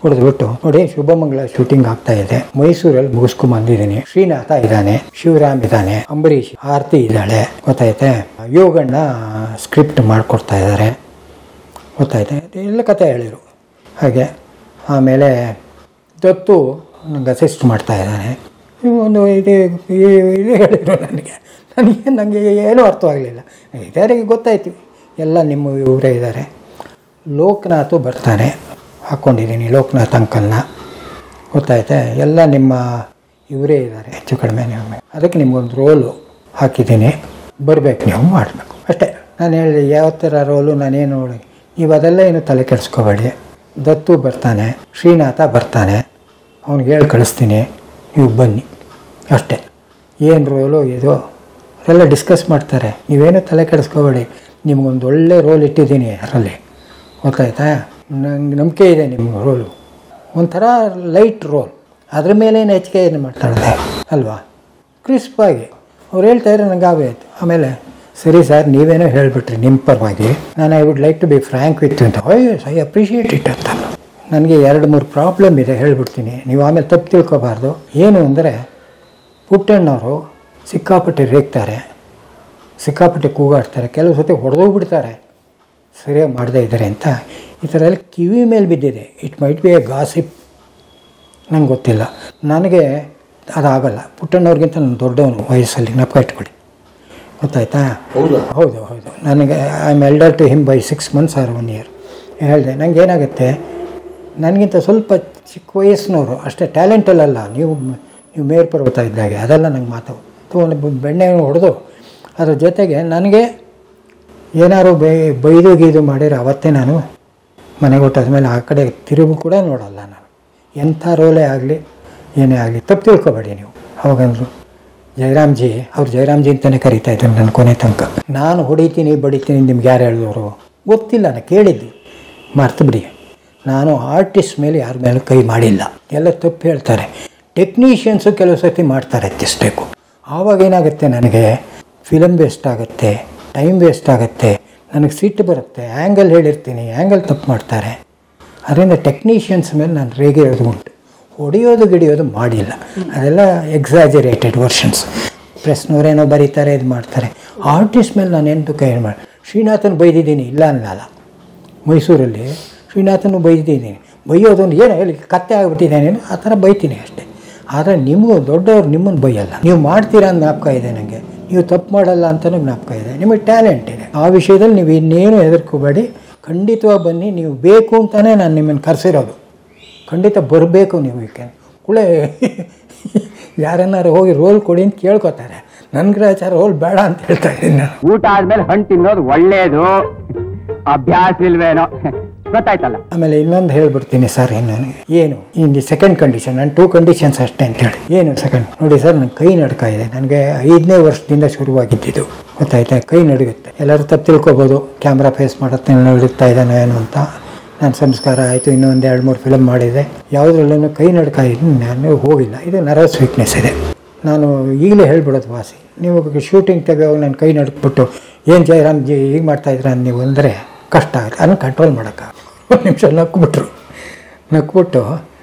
ಕುಡಿದ್ಬಿಟ್ಟು ನೋಡಿ ಶುಭಮಂಗಳ ಶೂಟಿಂಗ್ ಆಗ್ತಾಯಿದೆ, ಮೈಸೂರಲ್ಲಿ ಮುಗಿಸ್ಕೊಂಬಂದಿದ್ದೀನಿ. ಶ್ರೀನಾಥ ಇದ್ದಾನೆ, ಶಿವರಾಮ್ ಇದ್ದಾನೆ, ಅಂಬರೀಷ್, ಆರತಿ ಇದ್ದಾಳೆ, ಗೊತ್ತಾಯ್ತೆ. ಯೋಗಣ್ಣ ಸ್ಕ್ರಿಪ್ಟ್ ಮಾಡಿಕೊಡ್ತಾ ಇದ್ದಾರೆ, ಗೊತ್ತಾಯ್ತೆ. ಎಲ್ಲ ಕತೆ ಹೇಳಿದರು ಹಾಗೆ. ಆಮೇಲೆ ದತ್ತು ನಂಗೆ ಅಸಿಸ್ಟ್ ಮಾಡ್ತಾ ಇದ್ದಾನೆ. ಒಂದು ಇದು ಹೇಳಿದರು ನನಗೆ ಏನೂ ಅರ್ಥವಾಗಲಿಲ್ಲ. ಇದಾರಿಗೆ ಗೊತ್ತಾಯ್ತು ಎಲ್ಲ ನಿಮ್ಮ ಇವರೇ ಇದ್ದಾರೆ. ಲೋಕನಾಥು ಬರ್ತಾನೆ, ಹಾಕ್ಕೊಂಡಿದ್ದೀನಿ ಲೋಕನಾಥ್ ಅಂಕಲ್ನ, ಗೊತ್ತಾಯ್ತೆ. ಎಲ್ಲ ನಿಮ್ಮ ಇವರೇ ಇದ್ದಾರೆ ಹೆಚ್ಚು ಕಡಿಮೆ. ಅದಕ್ಕೆ ನಿಮ್ಗೊಂದು ರೋಲು ಹಾಕಿದ್ದೀನಿ, ಬರಬೇಕು, ನೀವು ಮಾಡಬೇಕು ಅಷ್ಟೇ. ನಾನು ಹೇಳಿದೆ ಯಾವ ಥರ ರೋಲು, ನಾನೇನು ನೋಡಿ ನೀವು ಅದೆಲ್ಲ ಏನು ತಲೆ ಕೆಡಿಸ್ಕೋಬೇಡಿ. ದತ್ತು ಬರ್ತಾನೆ, ಶ್ರೀನಾಥ ಬರ್ತಾನೆ, ಅವ್ನಿಗೆ ಹೇಳಿ ಕಳಿಸ್ತೀನಿ, ನೀವು ಬನ್ನಿ ಅಷ್ಟೇ. ಏನು ರೋಲು ಇದು ಅದೆಲ್ಲ ಡಿಸ್ಕಸ್ ಮಾಡ್ತಾರೆ, ನೀವೇನು ತಲೆ ಕೆಡಿಸ್ಕೋಬೇಡಿ. ನಿಮ್ಗೊಂದು ಒಳ್ಳೆ ರೋಲ್ ಇಟ್ಟಿದ್ದೀನಿ ಅದರಲ್ಲಿ, ಗೊತ್ತಾಯ್ತಾ. ನಂಗೆ ನಂಬಿಕೆ ಇದೆ ನಿಮ್ಮ ರೋಲು. ಒಂಥರ ಲೈಟ್ ರೋಲ್, ಅದ್ರ ಮೇಲೇನು ಹೆಚ್ಚಿಗೆ ಏನು ಮಾಡ್ತಾಳೆ ಅಲ್ವಾ, ಕ್ರಿಸ್ಪಾಗಿ ಅವ್ರು ಹೇಳ್ತಾಯಿದ್ರೆ ನನಗೆ ಆಗೋಯ್ತು. ಆಮೇಲೆ ಸರಿ ಸರ್ ನೀವೇನೋ ಹೇಳಿಬಿಟ್ರಿ ನಿಮ್ಮ ಪರವಾಗಿ, ನಾನು I would like to be frank with ಅಂತ. ಐ ಅಪ್ರಿಷಿಯೇಟ್ ಇಟ್ ಅಂತ. ನನಗೆ 2-3 ಪ್ರಾಬ್ಲಮ್ ಇದೆ, ಹೇಳ್ಬಿಡ್ತೀನಿ, ನೀವು ಆಮೇಲೆ ತಪ್ಪು ತಿಳ್ಕೊಬಾರ್ದು. ಏನು ಅಂದರೆ ಪುಟ್ಟಣ್ಣವರು ಸಿಕ್ಕಾಪಟ್ಟೆ ರೇಗ್ತಾರೆ, ಸಿಕ್ಕಾಪಟ್ಟೆ ಕೂಗಾಡ್ತಾರೆ, ಕೆಲವು ಸತಿ ಹೊಡೆದೋಗ್ಬಿಡ್ತಾರೆ ಸರಿಯಾಗಿ ಮಾಡದೇ ಇದ್ದಾರೆ ಅಂತ. ಈ ಥರ ಎಲ್ಲ ಕಿವಿ ಮೇಲೆ ಬಿದ್ದಿದೆ. It might be A gossip, ನಂಗೆ ಗೊತ್ತಿಲ್ಲ. ನನಗೆ ಅದಾಗಲ್ಲ. ಪುಟ್ಟಣ್ಣವ್ರಿಗಿಂತ ನಾನು ದೊಡ್ಡವನು ವಯಸ್ಸಲ್ಲಿ, ಜ್ಞಾಪಕ ಇಟ್ಕೊಳ್ಳಿ, ಗೊತ್ತಾಯ್ತಾ. ಹೌದು ನನಗೆ I am elder to him by 6 months or 1 year. ಹೇಳಿದೆ ನನಗೆ ಏನಾಗುತ್ತೆ, ನನಗಿಂತ ಸ್ವಲ್ಪ ಚಿಕ್ಕ ವಯಸ್ಸಿನವರು ಅಷ್ಟೇ, ಟ್ಯಾಲೆಂಟಲ್ಲ. ನೀವು ಮೇರ್ ಪರ್ವತ ಇದ್ದಾಗೆ ಅದೆಲ್ಲ ನಂಗೆ ಮಾತು ಒಂದು ಬೆಣ್ಣೆ ಹೊಡೆದು ಅದ್ರ ಜೊತೆಗೆ ನನಗೆ ಏನಾದ್ರು ಬೈದು ಗೀದು ಮಾಡಿದ್ರೆ ಅವತ್ತೇ ನಾನು ಮನೆಗೆ ಹೊಟ್ಟಾದ್ಮೇಲೆ ಆ ಕಡೆ ತಿರುಗು ಕೂಡ ನೋಡಲ್ಲ ನಾನು. ಎಂಥ ರೋಲೇ ಆಗಲಿ ಏನೇ ಆಗಲಿ ತಪ್ಪು ತಿಳ್ಕೊಬೇಡಿ ನೀವು. ಅವಾಗಂದ್ರು ಜಯರಾಮ್ಜಿ, ಅವ್ರು ಜಯರಾಮ್ಜಿ ಅಂತಲೇ ಕರೀತಾ ಇದ್ರು ನನ್ನ ಕೊನೆ ತನಕ. ನಾನು ಹೊಡಿತೀನಿ ಬಡಿತೀನಿ ನಿಮ್ಗೆ ಯಾರು ಹೇಳಿದವರು ಗೊತ್ತಿಲ್ಲ, ನಾನು ಕೇಳಿದ್ದೆ, ಮರ್ತು ಬಿಡಿ. ನಾನು ಆರ್ಟಿಸ್ಟ್ ಮೇಲೆ ಯಾರ ಮೇಲೂ ಕೈ ಮಾಡಿಲ್ಲ. ಎಲ್ಲ ತಪ್ಪು ಹೇಳ್ತಾರೆ. ಟೆಕ್ನಿಷಿಯನ್ಸು ಕೆಲವು ಸರ್ತಿ ಮಾಡ್ತಾರೆ, ಎತ್ತಿಸ್ಬೇಕು. ಆವಾಗ ಏನಾಗುತ್ತೆ, ನನಗೆ ಫಿಲಮ್ ವೇಸ್ಟ್ ಆಗುತ್ತೆ, ಟೈಮ್ ವೇಸ್ಟ್ ಆಗುತ್ತೆ, ನನಗೆ ಸಿಟ್ಟು ಬರುತ್ತೆ, ಆ್ಯಂಗಲ್ ಹೇಳಿರ್ತೀನಿ, ಆ್ಯಂಗಲ್ ತಪ್ಪು ಮಾಡ್ತಾರೆ. ಅದರಿಂದ ಟೆಕ್ನಿಷಿಯನ್ಸ್ ಮೇಲೆ ನಾನು ರೇಗಿರೋದು ಉಂಟು. ಹೊಡೆಯೋದು ಗಿಡಿಯೋದು ಮಾಡಿಲ್ಲ, ಅದೆಲ್ಲ ಎಕ್ಸಾಜರೇಟೆಡ್ ವರ್ಷನ್ಸ್. ಪ್ರೆಸ್ನವರೇನೋ ಬರೀತಾರೆ, ಇದು ಮಾಡ್ತಾರೆ. ಆರ್ಟಿಸ್ಟ್ ಮೇಲೆ ನಾನು ಏನು ದುಃಖ ಏನು ಮಾಡಿ, ಶ್ರೀನಾಥನ್ ಬೈದಿದ್ದೀನಿ ಇಲ್ಲ ಅನ್ನಲ್ಲ. ಮೈಸೂರಲ್ಲಿ ಶ್ರೀನಾಥನ್ನು ಬೈದಿದ್ದೀನಿ, ಬೈಯೋದೊಂದು ಏನು ಹೇಳಿ ಕತ್ತೆ ಆಗಿಬಿಟ್ಟಿದ್ದೇನೆ ಆ ಥರ ಬೈತೀನಿ ಅಷ್ಟೇ. ಆದರೆ ನಿಮಗೂ ದೊಡ್ಡವ್ರು ನಿಮ್ಮನ್ನು ಬೈಯಲ್ಲ, ನೀವು ಮಾಡ್ತೀರಾ ಅಂತ ಜ್ಞಾಪಕ ಇದೆ ನನಗೆ, ನೀವು ತಪ್ಪು ಮಾಡಲ್ಲ ಅಂತಲೂ ಜ್ಞಾಪಕ ಇದೆ, ನಿಮಗೆ ಟ್ಯಾಲೆಂಟ್ ಇದೆ. ಆ ವಿಷಯದಲ್ಲಿ ನೀವು ಇನ್ನೇನು ಹೆದರ್ಕೋಬೇಡಿ, ಖಂಡಿತವಾಗಿ ಬನ್ನಿ. ನೀವು ಬೇಕು ಅಂತಲೇ ನಾನು ನಿಮ್ಮನ್ನು ಕರೆಸಿರೋದು, ಖಂಡಿತ ಬರಬೇಕು ನೀವು. ಏಕೆ ಕುಳೆ ಯಾರನ್ನಾರು ಹೋಗಿ ರೋಲ್ ಕೊಡಿ ಅಂತ ಕೇಳ್ಕೊತಾರೆ, ನನ್ನ ಗ್ರಹಚಾರ ರೋಲ್ ಬೇಡ ಅಂತ ಹೇಳ್ತಾ ಇದ್ದೀನಿ ನಾನು. ಊಟ ಆದ್ಮೇಲೆ ಹಣ್ಣು ತಿನ್ನೋದು ಒಳ್ಳೇದು, ಅಭ್ಯಾಸ ಇಲ್ವೇನೋ ಗೊತ್ತಾಯ್ತಲ್ಲ. ಆಮೇಲೆ ಇನ್ನೊಂದು ಹೇಳ್ಬಿಡ್ತೀನಿ ಸರ್, ಏನು ಇನ್ನು ಸೆಕೆಂಡ್ ಕಂಡೀಷನ್, ನಾನು 2 ಕಂಡೀಷನ್ಸ್ ಅಷ್ಟೇ ಅಂತೇಳಿ. ಏನು ಸೆಕೆಂಡ್ ನೋಡಿ ಸರ್, ನನ್ನ ಕೈ ನಡ್ಕ ಇದೆ, ನನಗೆ 5ನೇ ವರ್ಷದಿಂದ ಶುರುವಾಗಿದ್ದಿದ್ದು, ಗೊತ್ತಾಯ್ತಾ? ಕೈ ನಡುಗುತ್ತೆ. ಎಲ್ಲರೂ ತಪ್ಪು ತಿಳ್ಕೊಬೋದು, ಕ್ಯಾಮ್ರಾ ಫೇಸ್ ಮಾಡುತ್ತೆ ನಡುತ್ತಾ ಇದ್ದಾನೆ ಏನು ಅಂತ. ನನ್ನ ಸಂಸ್ಕಾರ ಆಯಿತು, ಇನ್ನೊಂದು 2-3 ಫಿಲಮ್ ಮಾಡಿದೆ, ಯಾವುದ್ರಲ್ಲೂ ಕೈ ನಡ್ಕ ಇದ್ದು ನಾನು ಹೋಗಿಲ್ಲ. ಇದು ನರ್ವಸ್ ವೀಕ್ನೆಸ್ ಇದೆ. ನಾನು ಈಗಲೇ ಹೇಳ್ಬಿಡೋದು ವಾಸಿ, ನೀವು ಶೂಟಿಂಗ್ ತೆಗೆಯುವಾಗ ನನ್ನ ಕೈ ನಡ್ಕ್ಬಿಟ್ಟು ಏನು ಜಯರಾಮ್ ಜಿ ಹೀಗೆ ಮಾಡ್ತಾಯಿದ್ರ ನೀವು ಅಂದರೆ ಕಷ್ಟ ಆಗುತ್ತೆ. ಅದನ್ನು ಕಂಟ್ರೋಲ್ ಮಾಡೋಕ್ಕೆ ಒಂದು ನಿಮಿಷ ನಕ್ಬಿಟ್ಟು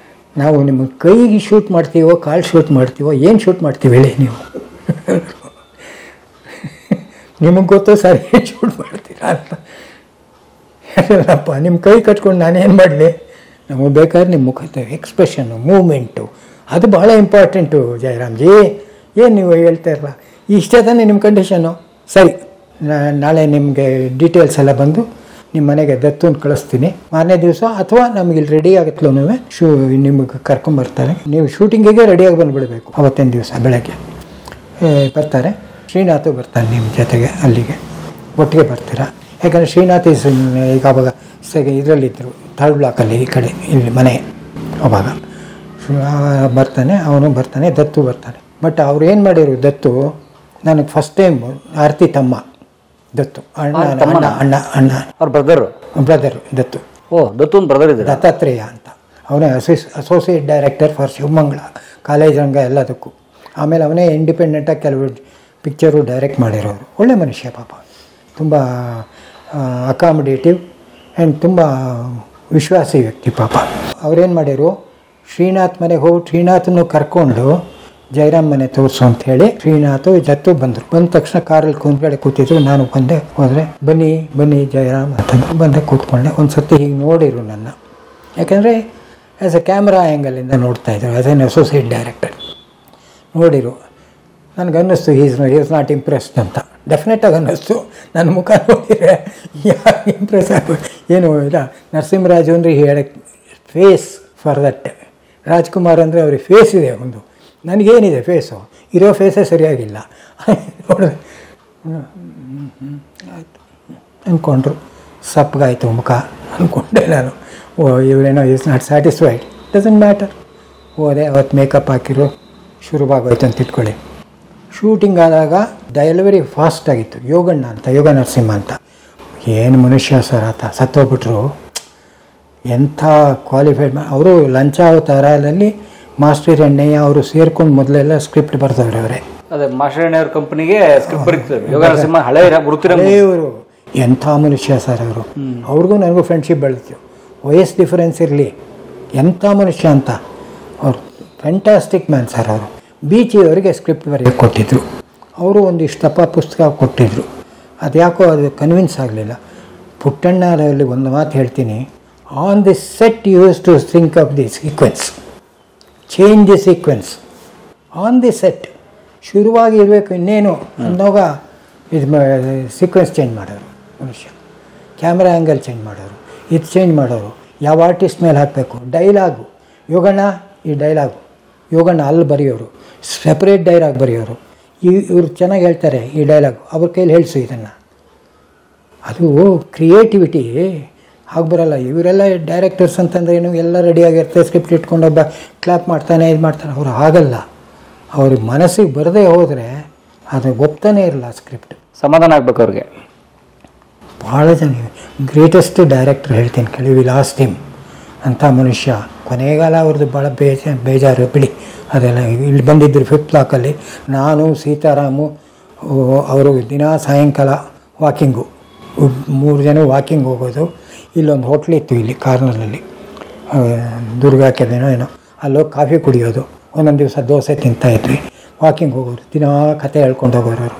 ನಾವು ನಿಮ್ಮ ಕೈಗೆ ಶೂಟ್ ಮಾಡ್ತೀವೋ ಕಾಲು ಶೂಟ್ ಮಾಡ್ತೀವೋ ಏನು ಶೂಟ್ ಮಾಡ್ತೀವಿ ಹೇಳಿ ನೀವು? ನಿಮಗೆ ಗೊತ್ತು ಸರ್ ಏನು ಶೂಟ್ ಮಾಡ್ತೀರಾ ಅಂತ. ಹೇಳಪ್ಪ, ನಿಮ್ಮ ಕೈ ಕಟ್ಕೊಂಡು ನಾನೇನು ಮಾಡಲಿ? ನಮಗೆ ಬೇಕಾದ್ರೆ ನಿಮ್ಮ ಮುಖದ ಎಕ್ಸ್ಪ್ರೆಷನ್ನು, ಮೂಮೆಂಟು ಅದು ಭಾಳ ಇಂಪಾರ್ಟೆಂಟು ಜಯರಾಮ್ ಜಿ. ಏನು ನೀವು ಹೇಳ್ತಾ ಇರಲ್ಲ, ಇಷ್ಟೇ ತಾನೇ ನಿಮ್ಮ ಕಂಡೀಷನ್ನು? ಸರಿ, ನಾಳೆ ನಿಮಗೆ ಡೀಟೇಲ್ಸ್ ಎಲ್ಲ ಬಂದು ನಿಮ್ಮ ಮನೆಗೆ ದತ್ತನ್ನು ಕಳಿಸ್ತೀನಿ. ಮಾರನೇ ದಿವಸ ಅಥವಾ ನಮಗೆ ಇಲ್ಲಿ ರೆಡಿ ಆಗುತ್ತಲೂ ನಿಮಗೆ ಕರ್ಕೊಂಬರ್ತಾರೆ. ನೀವು ಶೂಟಿಂಗಿಗೆ ರೆಡಿಯಾಗಿ ಬಂದುಬಿಡಬೇಕು. ಅವತ್ತಿನ ದಿವಸ ಬೆಳಗ್ಗೆ ಬರ್ತಾರೆ. ಶ್ರೀನಾಥು ಬರ್ತಾನೆ ನಿಮ್ಮ ಜೊತೆಗೆ, ಅಲ್ಲಿಗೆ ಒಟ್ಟಿಗೆ ಬರ್ತೀರಾ. ಯಾಕಂದರೆ ಶ್ರೀನಾಥ್ ಈಗ ಅವಾಗ ಇದರಲ್ಲಿದ್ದರು, 3rd ಬ್ಲಾಕಲ್ಲಿ ಈ ಕಡೆ ಇಲ್ಲಿ ಮನೆ. ಅವಾಗ ಬರ್ತಾನೆ, ಅವನು ಬರ್ತಾನೆ, ದತ್ತು ಬರ್ತಾನೆ. ಬಟ್ ಅವ್ರು ಏನು ಮಾಡಿರು, ದತ್ತು ನನಗೆ ಫಸ್ಟ್ ಟೈಮ್ ಆರತಿ ತಮ್ಮ ದತ್ತು, ಅಣ್ಣ ಅವ್ರ ಬ್ರದರು ದತ್ತು. ದತ್ತು ಬ್ರದರ್ ಇದೆ, ದತ್ತಾತ್ರೇಯ ಅಂತ. ಅವನೇ ಅಸೋಸಿಯೇಟ್ ಡೈರೆಕ್ಟರ್ ಫಾರ್ ಶಿವಮಂಗಳ ಕಾಲೇಜ್ ರಂಗ ಎಲ್ಲದಕ್ಕೂ. ಆಮೇಲೆ ಅವನೇ ಇಂಡಿಪೆಂಡೆಂಟಾಗಿ ಕೆಲವು ಪಿಕ್ಚರು ಡೈರೆಕ್ಟ್ ಮಾಡಿರೋರು. ಒಳ್ಳೆ ಮನುಷ್ಯ ಪಾಪ, ತುಂಬ ಅಕಾಮಡೇಟಿವ್ ಆ್ಯಂಡ್ ತುಂಬ ವಿಶ್ವಾಸಿ ವ್ಯಕ್ತಿ ಪಾಪ. ಅವ್ರೇನು ಮಾಡಿರು, ಶ್ರೀನಾಥ್ ಮನೆಗೆ ಹೋಗಿ ಶ್ರೀನಾಥನ್ನು ಕರ್ಕೊಂಡು ಜಯರಾಮ್ ಮನೆ ತೋರಿಸು ಅಂತ ಹೇಳಿ ಶ್ರೀನಾಥು ದತ್ತು ಬಂದರು. ಬಂದ ತಕ್ಷಣ ಕಾರಲ್ಲಿ ಕುಂದ್ಗಡೆ ಕೂತಿದ್ರು. ನಾನು ಬಂದೆ, ಹೋದರೆ ಬನ್ನಿ ಜಯರಾಮ್ ಅಂತ ಬಂದೆ, ಕೂತ್ಕೊಂಡೆ. ಒಂದು ಸರ್ತಿ ಹೀಗೆ ನೋಡಿರು ನನ್ನ, ಯಾಕೆಂದರೆ ಆ್ಯಸ್ ಎ ಕ್ಯಾಮ್ರಾ ಆ್ಯಂಗಲಿಂದ ನೋಡ್ತಾಯಿದ್ರು. ಆ್ಯಸ್ ಎನ್ ಅಸೋಸಿಯೇಟ್ ಡೈರೆಕ್ಟರ್ ನೋಡಿರು. ನನಗನ್ನಿಸ್ತು ಈಸ್ ನಾಟ್ ಇಂಪ್ರೆಸ್ಡ್ ಅಂತ. ಡೆಫಿನೆಟಾಗಿ ಅನ್ನಿಸ್ತು. ನನ್ನ ಮುಖ ನೋಡಿದರೆ ಯಾರು ಇಂಪ್ರೆಸ್ ಆಗ್ಬೋದು ಏನು ಇಲ್ಲ. ನರಸಿಂಹರಾಜು ಅಂದರೆ ಹೇಳ ಫೇಸ್ ಫಾರ್ ದಟ್. ರಾಜ್ಕುಮಾರ್ ಅಂದರೆ ಅವ್ರಿಗೆ ಫೇಸ್ ಇದೆ ಒಂದು, ನನಗೇನಿದೆ ಫೇಸು, ಇರೋ ಫೇಸೇ ಸರಿಯಾಗಿಲ್ಲ. ನೋಡಿದೆ ಆಯಿತು ಅಂದ್ಕೊಂಡ್ರು. ಸಪ್ಪಗಾಯಿತು ಮುಖ ಅಂದ್ಕೊಂಡೆ ನಾನು. ಇವರೇನೋ is not satisfied, doesn't matter. ಹೋದೆ, ಅವತ್ತು ಮೇಕಪ್ ಹಾಕಿರು, ಶುರುವಾಗೋಯ್ತು ಅಂತ ಇಟ್ಕೊಳ್ಳಿ. ಶೂಟಿಂಗ್ ಆದಾಗ ಡೆಲಿವರಿ ಫಾಸ್ಟ್ ಆಗಿತ್ತು. ಯೋಗಣ್ಣ ಅಂತ, ಯೋಗ ನರಸಿಂಹ ಅಂತ, ಏನು ಮನುಷ್ಯ ಸರ್ ಆತ, ಸತ್ತೋಗ್ಬಿಟ್ರು. ಎಂಥ ಕ್ವಾಲಿಫೈಡ್ ಅವರು ಲಂಚಾವತಾರದಲ್ಲಿ ಮಾಸ್ಟರ್ ಎಣ್ಣೆಯ ಅವರು ಸೇರ್ಕೊಂಡು ಮೊದಲೆಲ್ಲ ಸ್ಕ್ರಿಪ್ಟ್ ಬರ್ದವ್ರೆ ಅವರೇ. ಅದೇ ಮಾಸ್ಟರ್ ಎಣ್ಣೆಯವ್ರ ಕಂಪನಿಗೆ ಸ್ಕ್ರಿಪ್ಟ್ ಬರೀತಾರೆ. ಯೋಗ ನರಸಿಂಹ ಹಳೆಯವರು. ಎಂಥ ಮನುಷ್ಯ ಸರ್ ಅವರು. ಅವ್ರಿಗೂ ನನಗೂ ಫ್ರೆಂಡ್ಶಿಪ್ ಬೆಳೆತು. ವಯಸ್ಸು ಡಿಫರೆನ್ಸ್ ಇರಲಿ, ಎಂಥ ಮನುಷ್ಯ ಅಂತ. ಅವರು ಫ್ಯಾಂಟಾಸ್ಟಿಕ್ ಮ್ಯಾನ್ ಸರ್ ಅವರು. ಬೀಚಿಯವರಿಗೆ ಸ್ಕ್ರಿಪ್ಟ್ ಬರೆಯೋಕ್ಕೆ ಕೊಟ್ಟಿದ್ದರು. ಅವರು ಒಂದಿಷ್ಟಪ್ಪ ಪುಸ್ತಕ ಕೊಟ್ಟಿದ್ದರು. ಅದು ಯಾಕೋ ಅದು ಕನ್ವಿನ್ಸ್ ಆಗಲಿಲ್ಲ. ಪುಟ್ಟಣ್ಣರಲ್ಲಿ ಒಂದು ಮಾತು ಹೇಳ್ತೀನಿ, on the set use to think of the sequence, change the sequence on the set. ಶುರುವಾಗಿ ಇರಬೇಕು ಇನ್ನೇನು ಅನ್ನೋವಾಗ ಇದು ಸೀಕ್ವೆನ್ಸ್ ಚೇಂಜ್ ಮಾಡೋರು ಮನುಷ್ಯ. ಕ್ಯಾಮ್ರಾ ಆ್ಯಂಗಲ್ ಚೇಂಜ್ ಮಾಡೋರು, ಇದು ಚೇಂಜ್ ಮಾಡೋರು. ಯಾವ ಆರ್ಟಿಸ್ಟ್ ಮೇಲೆ ಹಾಕಬೇಕು, ಡೈಲಾಗು ಯೋಗಣ್ಣ, ಈ ಡೈಲಾಗು ಯೋಗಣ್ಣ ಅಲ್ಲಿ ಬರೆಯೋರು, ಸೆಪ್ರೇಟ್ ಡೈಲಾಗ್ ಬರೆಯೋರು. ಇವ್ರು ಚೆನ್ನಾಗಿ ಹೇಳ್ತಾರೆ ಈ ಡೈಲಾಗು, ಅವ್ರ ಕೈಲಿ ಹೇಳಿಸು ಇದನ್ನು. ಅದು ಕ್ರಿಯೇಟಿವಿಟಿ ಆಗಿ ಬರಲ್ಲ. ಇವರೆಲ್ಲ ಡೈರೆಕ್ಟರ್ಸ್ ಅಂತಂದ್ರೆ ಏನು, ಎಲ್ಲ ರೆಡಿಯಾಗಿರ್ತಾರೆ, ಸ್ಕ್ರಿಪ್ಟ್ ಇಟ್ಕೊಂಡು ಒಬ್ಬ ಕ್ಲಾಪ್ ಮಾಡ್ತಾನೆ, ಇದು ಮಾಡ್ತಾನೆ. ಅವರು ಆಗಲ್ಲ. ಅವ್ರಿಗೆ ಮನಸ್ಸಿಗೆ ಬರದೇ ಹೋದರೆ ಅದು ಒಪ್ತಾನೆ ಇರಲ್ಲ ಸ್ಕ್ರಿಪ್ಟ್. ಸಮಾಧಾನ ಆಗ್ಬೇಕು ಅವ್ರಿಗೆ. ಭಾಳ ಜನ ಗ್ರೇಟೆಸ್ಟ್ ಡೈರೆಕ್ಟರ್ ಹೇಳ್ತೀನಿ ಕೇಳಿ, ವಿ ಲಾಸ್ಟ್ ಹಿಮ್ ಅಂತ ಮನುಷ್ಯ. ಕೊನೆಗಾಲ ಅವ್ರದ್ದು ಭಾಳ ಬೇಜಾರು ಬಿಡಿ. ಅದೆಲ್ಲ ಇಲ್ಲಿ ಬಂದಿದ್ದರು 5th ಬ್ಲಾಕಲ್ಲಿ. ನಾನು ಸೀತಾರಾಮು ಅವರು ದಿನ ಸಾಯಂಕಾಲ ವಾಕಿಂಗು, 3 ಜನ ವಾಕಿಂಗ್ ಹೋಗೋದು. ಇಲ್ಲೊಂದು ಹೋಟ್ಲಿತ್ತು ಇಲ್ಲಿ ಕಾರ್ನರ್ನಲ್ಲಿ, ದುರ್ಗಾ ಕೆಫೆನೋ ಏನೋ, ಅಲ್ಲೋಗಿ ಕಾಫಿ ಕುಡಿಯೋದು. ಒಂದೊಂದು ದಿವಸ ದೋಸೆ ತಿಂತಾಯಿದ್ವಿ. ವಾಕಿಂಗ್ ಹೋಗೋರು, ದಿನ ಕತೆ ಹೇಳ್ಕೊಂಡು ಹೋಗೋರು ಅವರು.